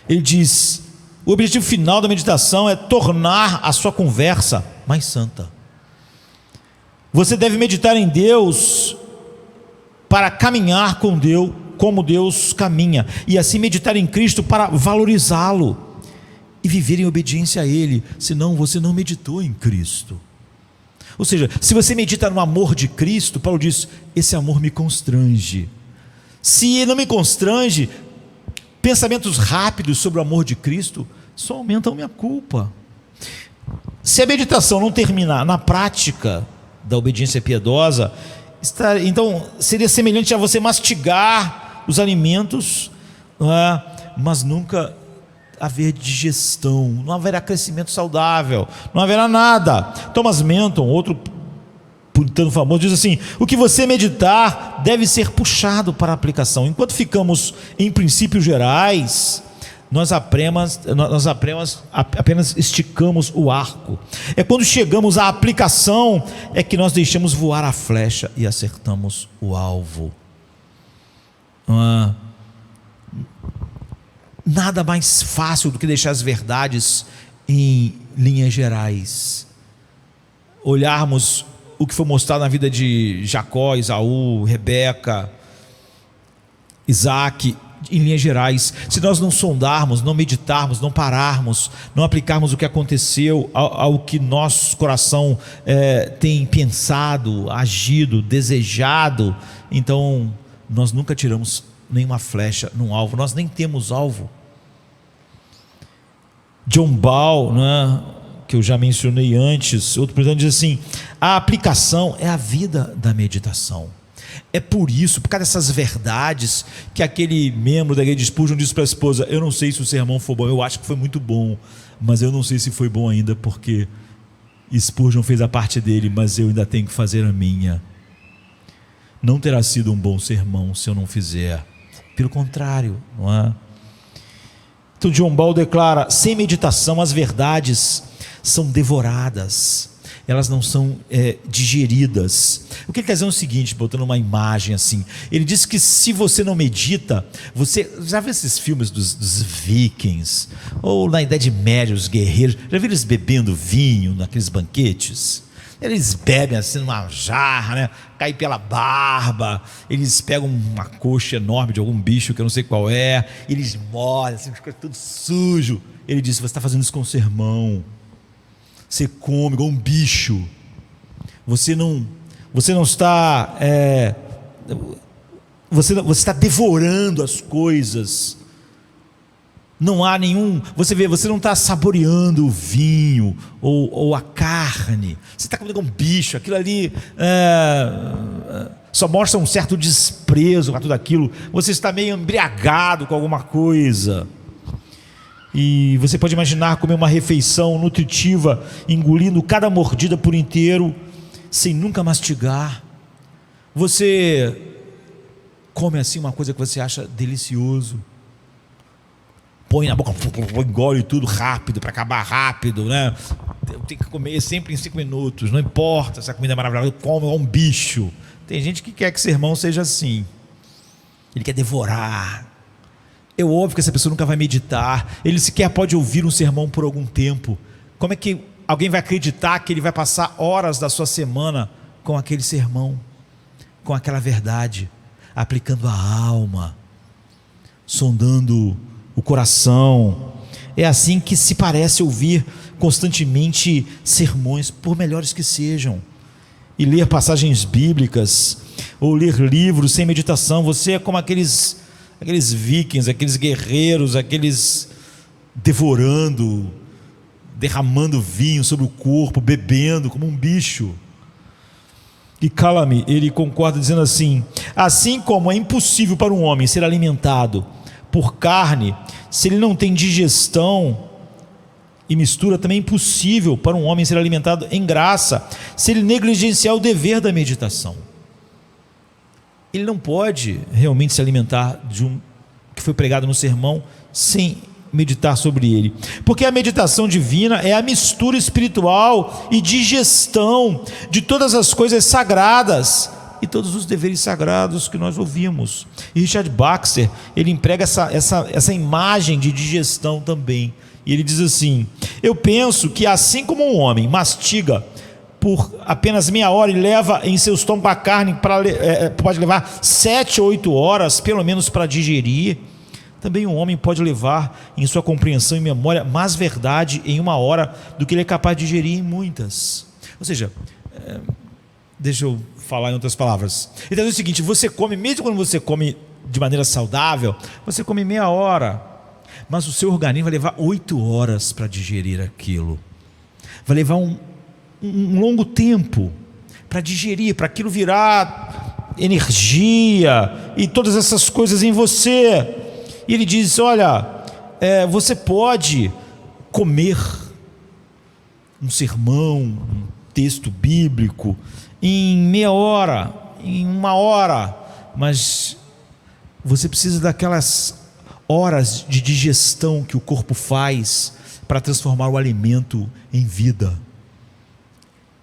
ele diz, o objetivo final da meditação é tornar a sua conversa mais santa. Você deve meditar em Deus para caminhar com Deus, como Deus caminha, e assim meditar em Cristo para valorizá-lo e viver em obediência a Ele, senão você não meditou em Cristo. Ou seja, se você medita no amor de Cristo, Paulo diz, esse amor me constrange. Se ele não me constrange, pensamentos rápidos sobre o amor de Cristo só aumentam minha culpa. Se a meditação não terminar na prática da obediência piedosa, então seria semelhante a você mastigar os alimentos, mas nunca haver digestão, não haverá crescimento saudável, não haverá nada. Thomas Menton, outro puritano famoso, diz assim, o que você meditar deve ser puxado para a aplicação. Enquanto ficamos em princípios gerais, nós apenas esticamos o arco. É quando chegamos à aplicação é que nós deixamos voar a flecha e acertamos o alvo. Nada mais fácil do que deixar as verdades em linhas gerais, olharmos o que foi mostrado na vida de Jacó, Esaú, Rebeca, Isaac, em linhas gerais. Se nós não sondarmos, não meditarmos, não pararmos, não aplicarmos o que aconteceu ao que nosso coração tem pensado, agido, desejado, então nós nunca tiramos nenhuma flecha num alvo, nós nem temos alvo. John Ball, né, que eu já mencionei antes, outro presidente, diz assim: a aplicação é a vida da meditação. É por isso, por causa dessas verdades, que aquele membro da igreja de Spurgeon disse para a esposa: eu não sei se o sermão foi bom, eu acho que foi muito bom, mas eu não sei se foi bom ainda, porque Spurgeon fez a parte dele, mas eu ainda tenho que fazer a minha. Não terá sido um bom sermão se eu não fizer, pelo contrário, não é? Então John Ball declara: sem meditação as verdades são devoradas, elas não são digeridas. O que ele quer dizer é o seguinte, botando uma imagem assim, ele diz que se você não medita, você já viu esses filmes dos vikings, ou na Idade Média os guerreiros, já viu eles bebendo vinho naqueles banquetes? Eles bebem assim numa jarra, né? Cai pela barba, eles pegam uma coxa enorme de algum bicho que eu não sei qual é, eles molham, assim, fica tudo sujo. Ele disse: você está fazendo isso com o sermão, você come igual um bicho, você não está, você está devorando as coisas. Não há nenhum, você não está saboreando o vinho ou a carne, você está comendo um bicho, aquilo ali só mostra um certo desprezo a tudo aquilo, você está meio embriagado com alguma coisa. E você pode imaginar comer uma refeição nutritiva, engolindo cada mordida por inteiro, sem nunca mastigar. Você come assim uma coisa que você acha delicioso, põe na boca, engole tudo rápido, para acabar rápido, né? Tem que comer sempre em 5 minutos, não importa se a comida é maravilhosa, come igual um bicho. Tem gente que quer que sermão seja assim, ele quer devorar. É óbvio que essa pessoa nunca vai meditar, ele sequer pode ouvir um sermão por algum tempo. Como é que alguém vai acreditar que ele vai passar horas da sua semana com aquele sermão, com aquela verdade, aplicando a alma, sondando o coração? É assim que se parece ouvir constantemente sermões, por melhores que sejam, e ler passagens bíblicas, ou ler livros sem meditação. Você é como aqueles vikings, aqueles guerreiros, aqueles devorando, derramando vinho sobre o corpo, bebendo como um bicho. E Calame, ele concorda dizendo assim: assim como é impossível para um homem ser alimentado por carne, se ele não tem digestão e mistura, também é impossível para um homem ser alimentado em graça, se ele negligenciar o dever da meditação. Ele não pode realmente se alimentar de um que foi pregado no sermão sem meditar sobre ele, porque a meditação divina é a mistura espiritual e digestão de todas as coisas sagradas e todos os deveres sagrados que nós ouvimos. E Richard Baxter, ele emprega essa imagem de digestão também, e ele diz assim: eu penso que assim como um homem mastiga por apenas meia hora e leva em seu estômago a carne, pode levar 7 ou 8 horas pelo menos para digerir, também um homem pode levar em sua compreensão e memória mais verdade em 1 hora do que ele é capaz de digerir em muitas. Ou seja, deixa eu falar em outras palavras. Então é o seguinte: você come, mesmo quando você come de maneira saudável, você come meia hora, mas o seu organismo vai levar 8 horas para digerir aquilo, vai levar um longo tempo para digerir, para aquilo virar energia e todas essas coisas em você. E ele diz: olha, você pode comer um sermão, um texto bíblico em meia hora, em 1 hora, mas você precisa daquelas horas de digestão que o corpo faz para transformar o alimento em vida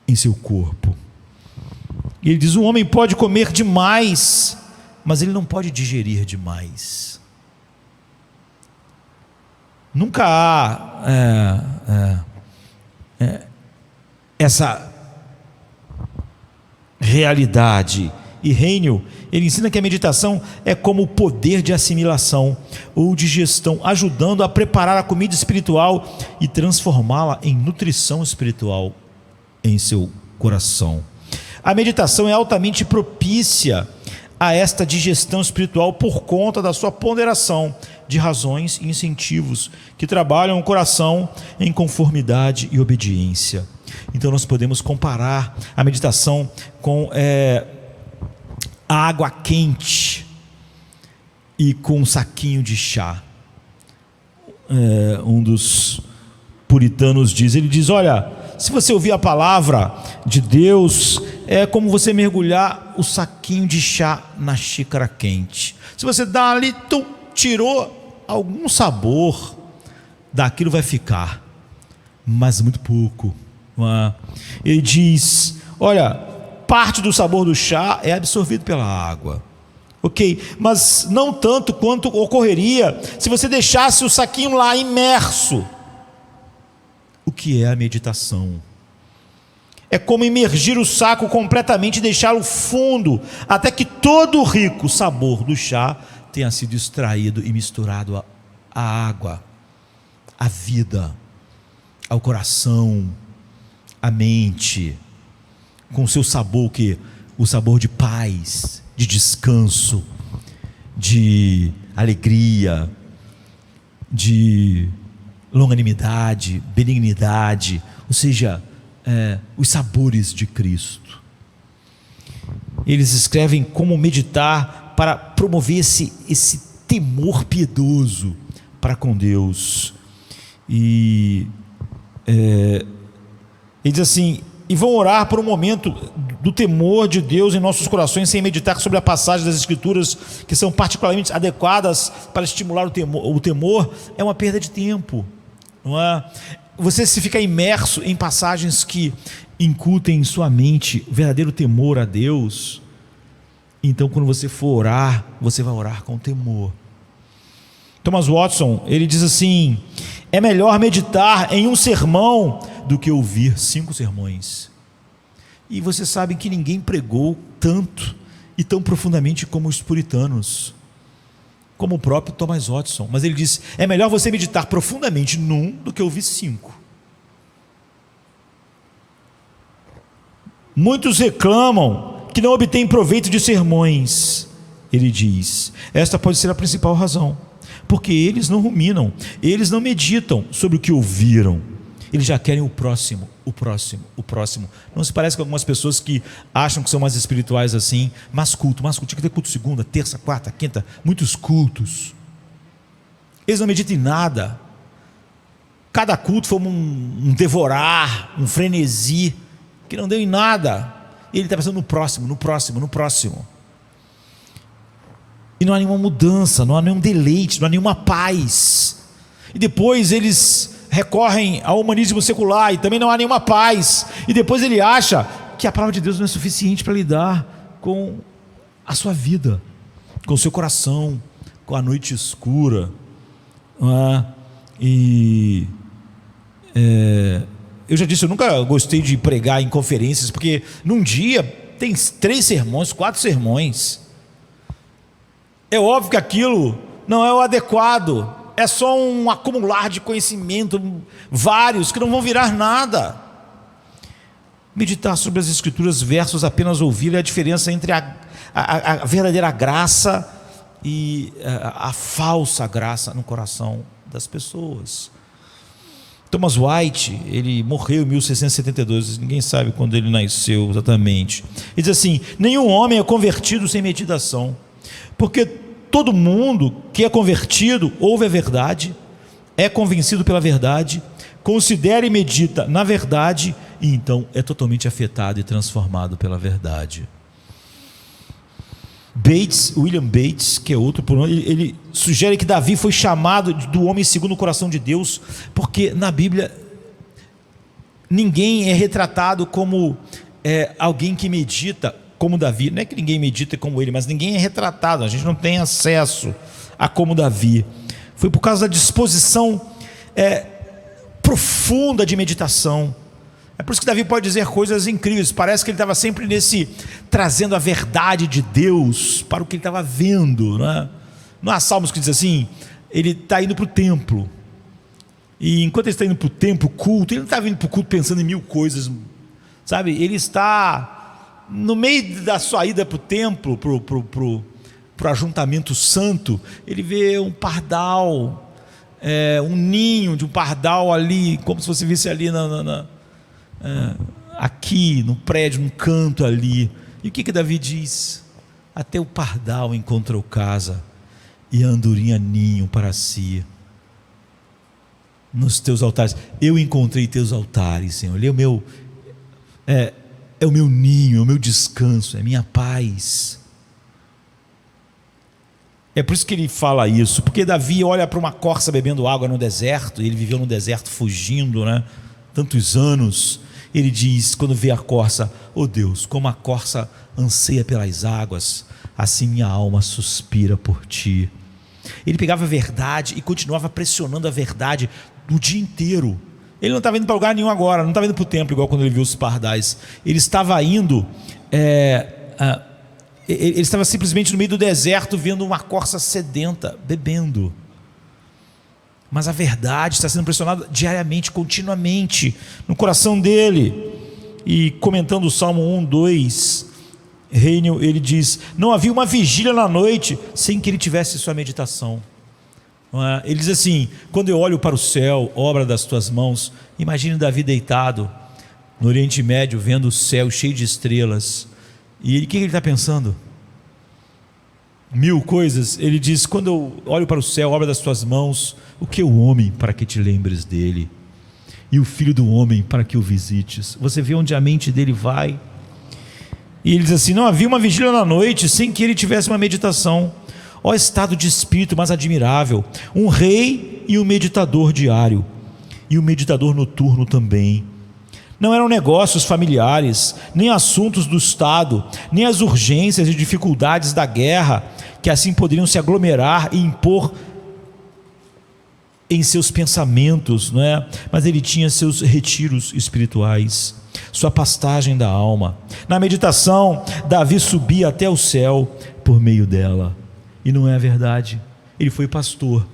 em seu corpo. E ele diz: um homem pode comer demais, mas ele não pode digerir demais. Nunca há essa realidade. E Heinel, ele ensina que a meditação é como o poder de assimilação ou digestão, ajudando a preparar a comida espiritual e transformá-la em nutrição espiritual em seu coração. A meditação é altamente propícia a esta digestão espiritual por conta da sua ponderação de razões e incentivos que trabalham o coração em conformidade e obediência. Então nós podemos comparar a meditação com a água quente e com um saquinho de chá. Um dos puritanos diz, ele diz, olha, se você ouvir a palavra de Deus, é como você mergulhar o saquinho de chá na xícara quente. Se você dá ali, tirou algum sabor, daquilo vai ficar, mas muito pouco. Ele diz, olha, parte do sabor do chá é absorvido pela água, ok? Mas não tanto quanto ocorreria se você deixasse o saquinho lá imerso. O que é a meditação? É como imergir o saco completamente e deixá-lo fundo, até que todo o rico sabor do chá tenha sido extraído e misturado à água, à vida, ao coração, à mente, com o seu sabor, o sabor de paz, de descanso, de alegria, de longanimidade, benignidade, ou seja, os sabores de Cristo. Eles escrevem como meditar para promover esse temor piedoso para com Deus. E ele diz assim, e vão orar por um momento do temor de Deus em nossos corações, sem meditar sobre a passagem das Escrituras que são particularmente adequadas para estimular o temor, é uma perda de tempo, não é? Você se fica imerso em passagens que incutem em sua mente o verdadeiro temor a Deus, então quando você for orar, você vai orar com temor. Thomas Watson, ele diz assim, é melhor meditar em um sermão do que ouvir 5 sermões. E você sabe que ninguém pregou tanto e tão profundamente como os puritanos, como o próprio Thomas Watson. Mas ele diz, é melhor você meditar profundamente num do que ouvir 5. Muitos reclamam que não obtêm proveito de sermões. Ele diz, esta pode ser a principal razão, porque eles não ruminam, eles não meditam sobre o que ouviram, eles já querem o próximo, o próximo, o próximo. Não se parece com algumas pessoas que acham que são mais espirituais assim, mais culto, tinha que ter culto segunda, terça, quarta, quinta, muitos cultos. Eles não meditam em nada, cada culto foi um devorar, um frenesi, que não deu em nada. Ele está pensando no próximo, no próximo, no próximo. E não há nenhuma mudança, não há nenhum deleite, não há nenhuma paz. E depois eles recorrem ao humanismo secular e também não há nenhuma paz. E depois ele acha que a palavra de Deus não é suficiente para lidar com a sua vida, com o seu coração, com a noite escura. Eu já disse, eu nunca gostei de pregar em conferências, porque num dia tem 3 sermões, 4 sermões. É óbvio que aquilo não é o adequado, é só um acumular de conhecimento, vários que não vão virar nada. Meditar sobre as Escrituras versus apenas ouvir é a diferença entre a verdadeira graça e a falsa graça no coração das pessoas. Thomas White, ele morreu em 1672, ninguém sabe quando ele nasceu exatamente. Ele diz assim, nenhum homem é convertido sem meditação, porque todo mundo que é convertido ouve a verdade, é convencido pela verdade, considera e medita na verdade, e então é totalmente afetado e transformado pela verdade. William Bates, que é outro por nome, ele sugere que Davi foi chamado do homem segundo o coração de Deus, porque na Bíblia ninguém é retratado como alguém que medita como Davi. Não é que ninguém medita como ele, mas ninguém é retratado, a gente não tem acesso a como Davi. Foi por causa da disposição profunda de meditação. É por isso que Davi pode dizer coisas incríveis. Parece que ele estava sempre trazendo a verdade de Deus para o que ele estava vendo, não é? Não há salmos que diz assim, ele está indo para o templo, e enquanto ele está indo para o templo, culto, ele não está vindo para o culto pensando em mil coisas, sabe? Ele está no meio da sua ida para o templo, para o ajuntamento santo, ele vê um pardal, um ninho de um pardal ali, como se você visse ali aqui no prédio, num canto ali. E o que Davi diz? Até o pardal encontrou casa e a andorinha ninho para si nos teus altares. Eu encontrei teus altares, Senhor. Ele é o meu ninho, é o meu descanso, é a minha paz. É por isso que ele fala isso, porque Davi olha para uma corça bebendo água no deserto, ele viveu no deserto fugindo, né? Tantos anos. Ele diz, quando vê a corça, oh Deus, como a corça anseia pelas águas, assim minha alma suspira por ti. Ele pegava a verdade e continuava pressionando a verdade o dia inteiro. Ele não estava indo para lugar nenhum agora, não estava indo para o templo igual quando ele viu os pardais. Ele estava indo, ele estava simplesmente no meio do deserto vendo uma corça sedenta, bebendo. Mas a verdade está sendo pressionada diariamente, continuamente, no coração dele. E comentando o Salmo 1, 2, Reino, ele diz, não havia uma vigília na noite sem que ele tivesse sua meditação. Ele diz assim, quando eu olho para o céu, obra das tuas mãos, imagine Davi deitado no Oriente Médio, vendo o céu cheio de estrelas, e o que ele está pensando? Mil coisas. Ele diz, quando eu olho para o céu, obra das tuas mãos, o que é o homem para que te lembres dele, e o filho do homem para que o visites? Você vê onde a mente dele vai. E ele diz assim, não havia uma vigília na noite sem que ele tivesse uma meditação. Ó estado de espírito mais admirável, um rei e um meditador diário, e um meditador noturno também. Não eram negócios familiares, nem assuntos do Estado, nem as urgências e dificuldades da guerra, que assim poderiam se aglomerar e impor em seus pensamentos, não é? Mas ele tinha seus retiros espirituais, sua pastagem da alma. Na meditação, Davi subia até o céu por meio dela. E não é a verdade, ele foi pastor,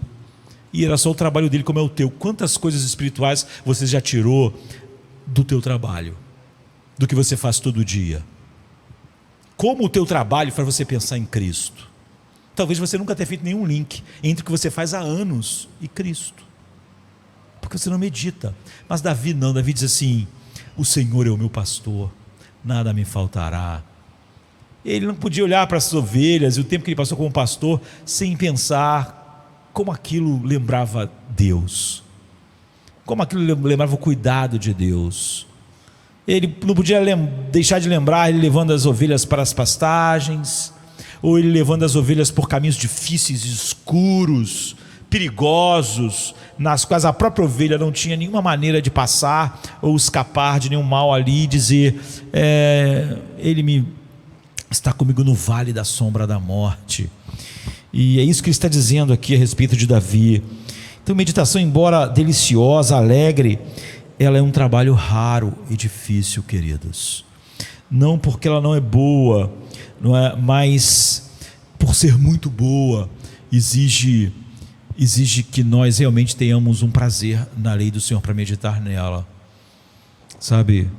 e era só o trabalho dele como é o teu. Quantas coisas espirituais você já tirou do teu trabalho, do que você faz todo dia? Como o teu trabalho faz você pensar em Cristo? Talvez você nunca tenha feito nenhum link entre o que você faz há anos e Cristo, porque você não medita. Mas Davi não, Davi diz assim, o Senhor é o meu pastor, nada me faltará. Ele não podia olhar para as ovelhas e o tempo que ele passou como pastor sem pensar como aquilo lembrava Deus, como aquilo lembrava o cuidado de Deus. Ele não podia deixar de lembrar ele levando as ovelhas para as pastagens, ou ele levando as ovelhas por caminhos difíceis, escuros, perigosos, nas quais a própria ovelha não tinha nenhuma maneira de passar ou escapar de nenhum mal ali, e dizer, ele está comigo no vale da sombra da morte. E é isso que ele está dizendo aqui a respeito de Davi. Então, meditação, embora deliciosa, alegre, ela é um trabalho raro e difícil, queridos. Não porque ela não é boa, não é, mas por ser muito boa, exige que nós realmente tenhamos um prazer na lei do Senhor para meditar nela, sabe?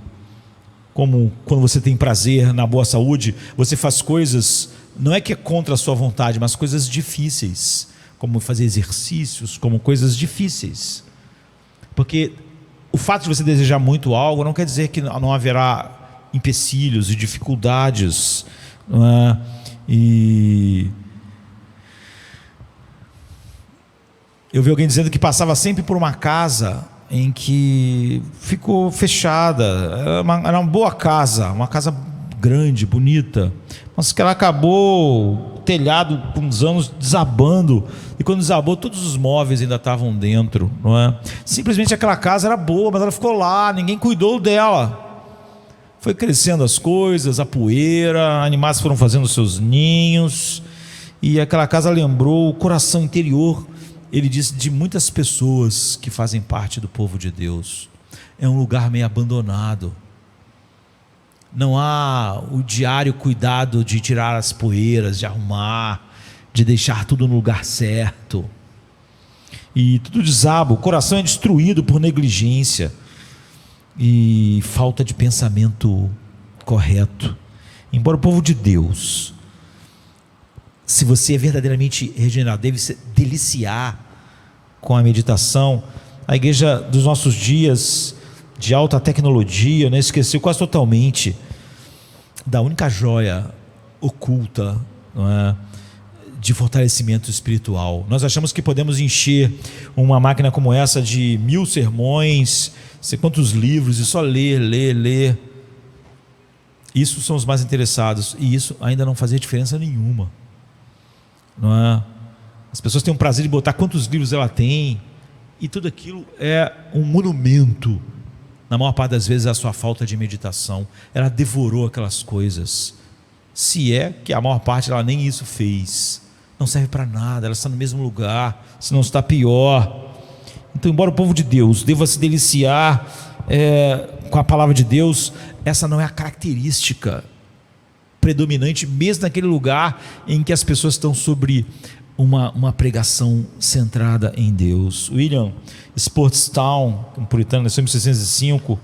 Como quando você tem prazer na boa saúde, você faz coisas, não é que é contra a sua vontade, mas coisas difíceis, como fazer exercícios, como coisas difíceis, porque o fato de você desejar muito algo não quer dizer que não haverá empecilhos e dificuldades, não é? E eu vi alguém dizendo que passava sempre por uma casa em que ficou fechada, era uma boa casa, uma casa grande, bonita, mas que ela acabou, o telhado por uns anos desabando, e quando desabou todos os móveis ainda estavam dentro, não é? Simplesmente aquela casa era boa, mas ela ficou lá, ninguém cuidou dela. Foi crescendo as coisas, a poeira, animais foram fazendo seus ninhos, e aquela casa lembrou o coração interior ele diz de muitas pessoas que fazem parte do povo de Deus, é um lugar meio abandonado. Não há o diário cuidado de tirar as poeiras, de arrumar, de deixar tudo no lugar certo. E tudo desaba, o coração é destruído por negligência e falta de pensamento correto. Embora o povo de Deus, se você é verdadeiramente regenerado, deve se deliciar com a meditação. A igreja dos nossos dias, de alta tecnologia, né, esqueceu quase totalmente da única joia oculta, não é, de fortalecimento espiritual. Nós achamos que podemos encher uma máquina como essa de 1000 sermões, sei quantos livros, e só ler. Isso são os mais interessados, e isso ainda não fazia diferença nenhuma, não é? As pessoas têm o prazer de botar quantos livros ela tem, e tudo aquilo é um monumento, na maior parte das vezes, a sua falta de meditação. Ela devorou aquelas coisas, se é que a maior parte ela nem isso fez. Não serve para nada, ela está no mesmo lugar, se não está pior. Então, embora o povo de Deus deva se deliciar com a palavra de Deus, essa não é a característica predominante, mesmo naquele lugar em que as pessoas estão sobre uma pregação centrada em Deus. William Sportstown, um puritano, nasceu em 1605,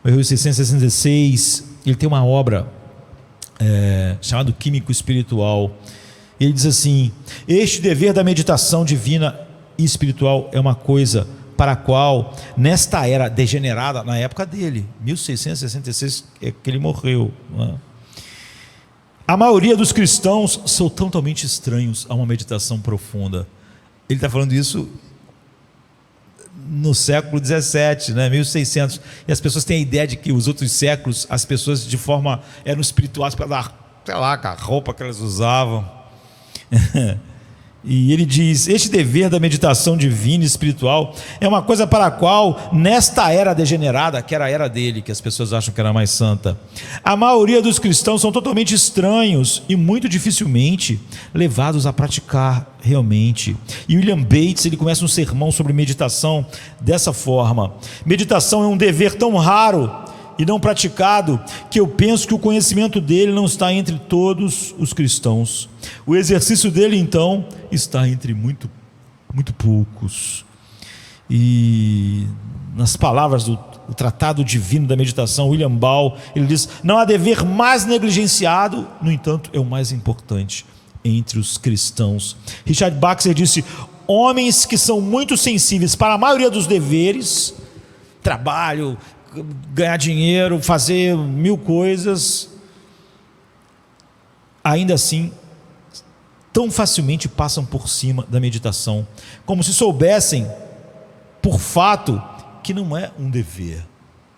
morreu em 1666. Ele tem uma obra chamada Químico Espiritual. Ele diz assim: este dever da meditação divina e espiritual é uma coisa para a qual, nesta era degenerada, na época dele, 1666 é que ele morreu, não é? A maioria dos cristãos são totalmente estranhos a uma meditação profunda. Ele está falando isso no século 17, né, 1600, e as pessoas têm a ideia de que os outros séculos, as pessoas de forma eram espirituais para dar, sei lá, a roupa que elas usavam. E ele diz: este dever da meditação divina e espiritual é uma coisa para a qual, nesta era degenerada, que era a era dele, que as pessoas acham que era mais santa, a maioria dos cristãos são totalmente estranhos e muito dificilmente levados a praticar realmente. E William Bates, ele começa um sermão sobre meditação dessa forma: meditação é um dever tão raro e não praticado, que eu penso que o conhecimento dele não está entre todos os cristãos. O exercício dele, então, está entre muito poucos. E nas palavras do Tratado Divino da Meditação, William Ball, ele diz: não há dever mais negligenciado, no entanto, é o mais importante entre os cristãos. Richard Baxter disse: homens que são muito sensíveis para a maioria dos deveres, trabalho, ganhar dinheiro, fazer 1000 coisas, ainda assim tão facilmente passam por cima da meditação, como se soubessem por fato que não é um dever,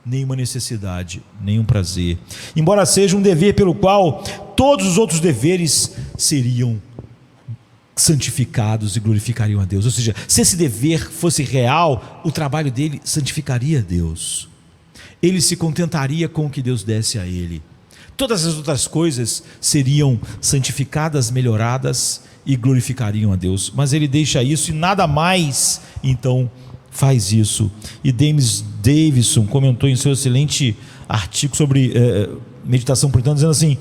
nem uma necessidade, nem um prazer, embora seja um dever pelo qual todos os outros deveres seriam santificados e glorificariam a Deus. Ou seja, se esse dever fosse real, o trabalho dele santificaria a Deus, ele se contentaria com o que Deus desse a ele. Todas as outras coisas seriam santificadas, melhoradas e glorificariam a Deus, mas ele deixa isso e nada mais, então faz isso. E James Davison comentou em seu excelente artigo sobre meditação puritana, dizendo assim: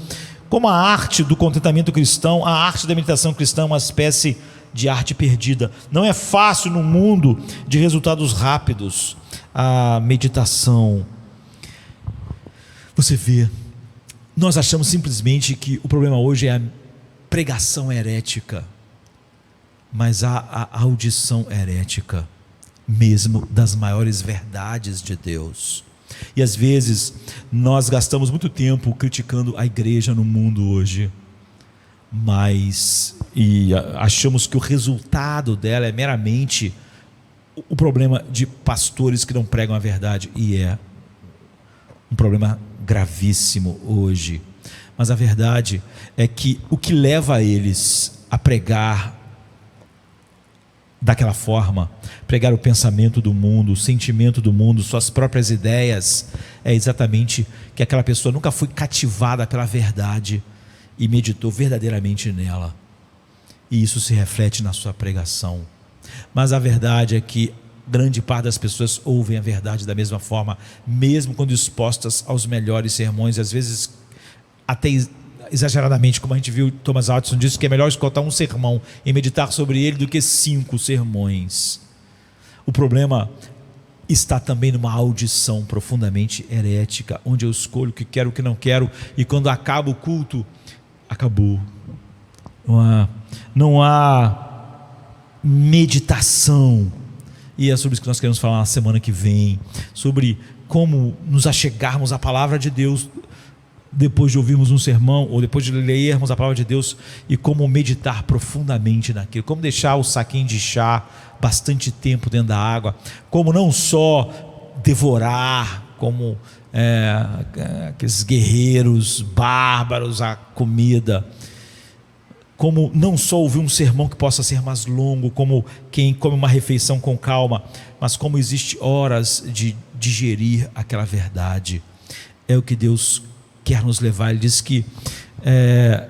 como a arte do contentamento cristão, a arte da meditação cristã é uma espécie de arte perdida. Não é fácil no mundo de resultados rápidos a meditação. Você vê, nós achamos simplesmente que o problema hoje é a pregação herética, mas há a audição herética mesmo das maiores verdades de Deus. E às vezes nós gastamos muito tempo criticando a igreja no mundo hoje, e achamos que o resultado dela é meramente o problema de pastores que não pregam a verdade, e é um problema gravíssimo hoje. Mas a verdade é que o que leva eles a pregar daquela forma, pregar o pensamento do mundo, o sentimento do mundo, suas próprias ideias, é exatamente que aquela pessoa nunca foi cativada pela verdade e meditou verdadeiramente nela, e isso se reflete na sua pregação. Mas a verdade é que grande parte das pessoas ouvem a verdade da mesma forma, mesmo quando expostas aos melhores sermões, às vezes até exageradamente, como a gente viu, Thomas Watson disse que é melhor escutar um sermão e meditar sobre ele do que 5 sermões. O problema está também numa audição profundamente herética, onde eu escolho o que quero, o que não quero, e quando acaba o culto, acabou. Não há meditação. E é sobre isso que nós queremos falar na semana que vem, sobre como nos achegarmos à palavra de Deus depois de ouvirmos um sermão, ou depois de lermos a palavra de Deus, e como meditar profundamente naquilo, como deixar o saquinho de chá bastante tempo dentro da água, como não só devorar, como aqueles guerreiros bárbaros, a comida, como não só ouvir um sermão que possa ser mais longo, como quem come uma refeição com calma, mas como existe horas de digerir aquela verdade. É o que Deus quer nos levar. Ele diz que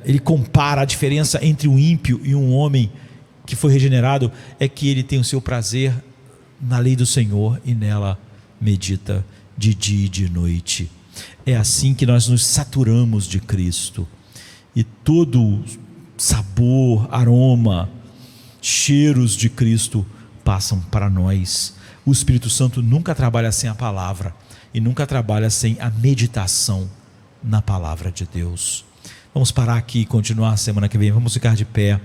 ele compara a diferença entre um ímpio e um homem que foi regenerado, é que ele tem o seu prazer na lei do Senhor e nela medita de dia e de noite. É assim que nós nos saturamos de Cristo, e todo sabor, aroma, cheiros de Cristo passam para nós. O Espírito Santo nunca trabalha sem a palavra, e nunca trabalha sem a meditação na palavra de Deus. Vamos parar aqui e continuar semana que vem. Vamos ficar de pé.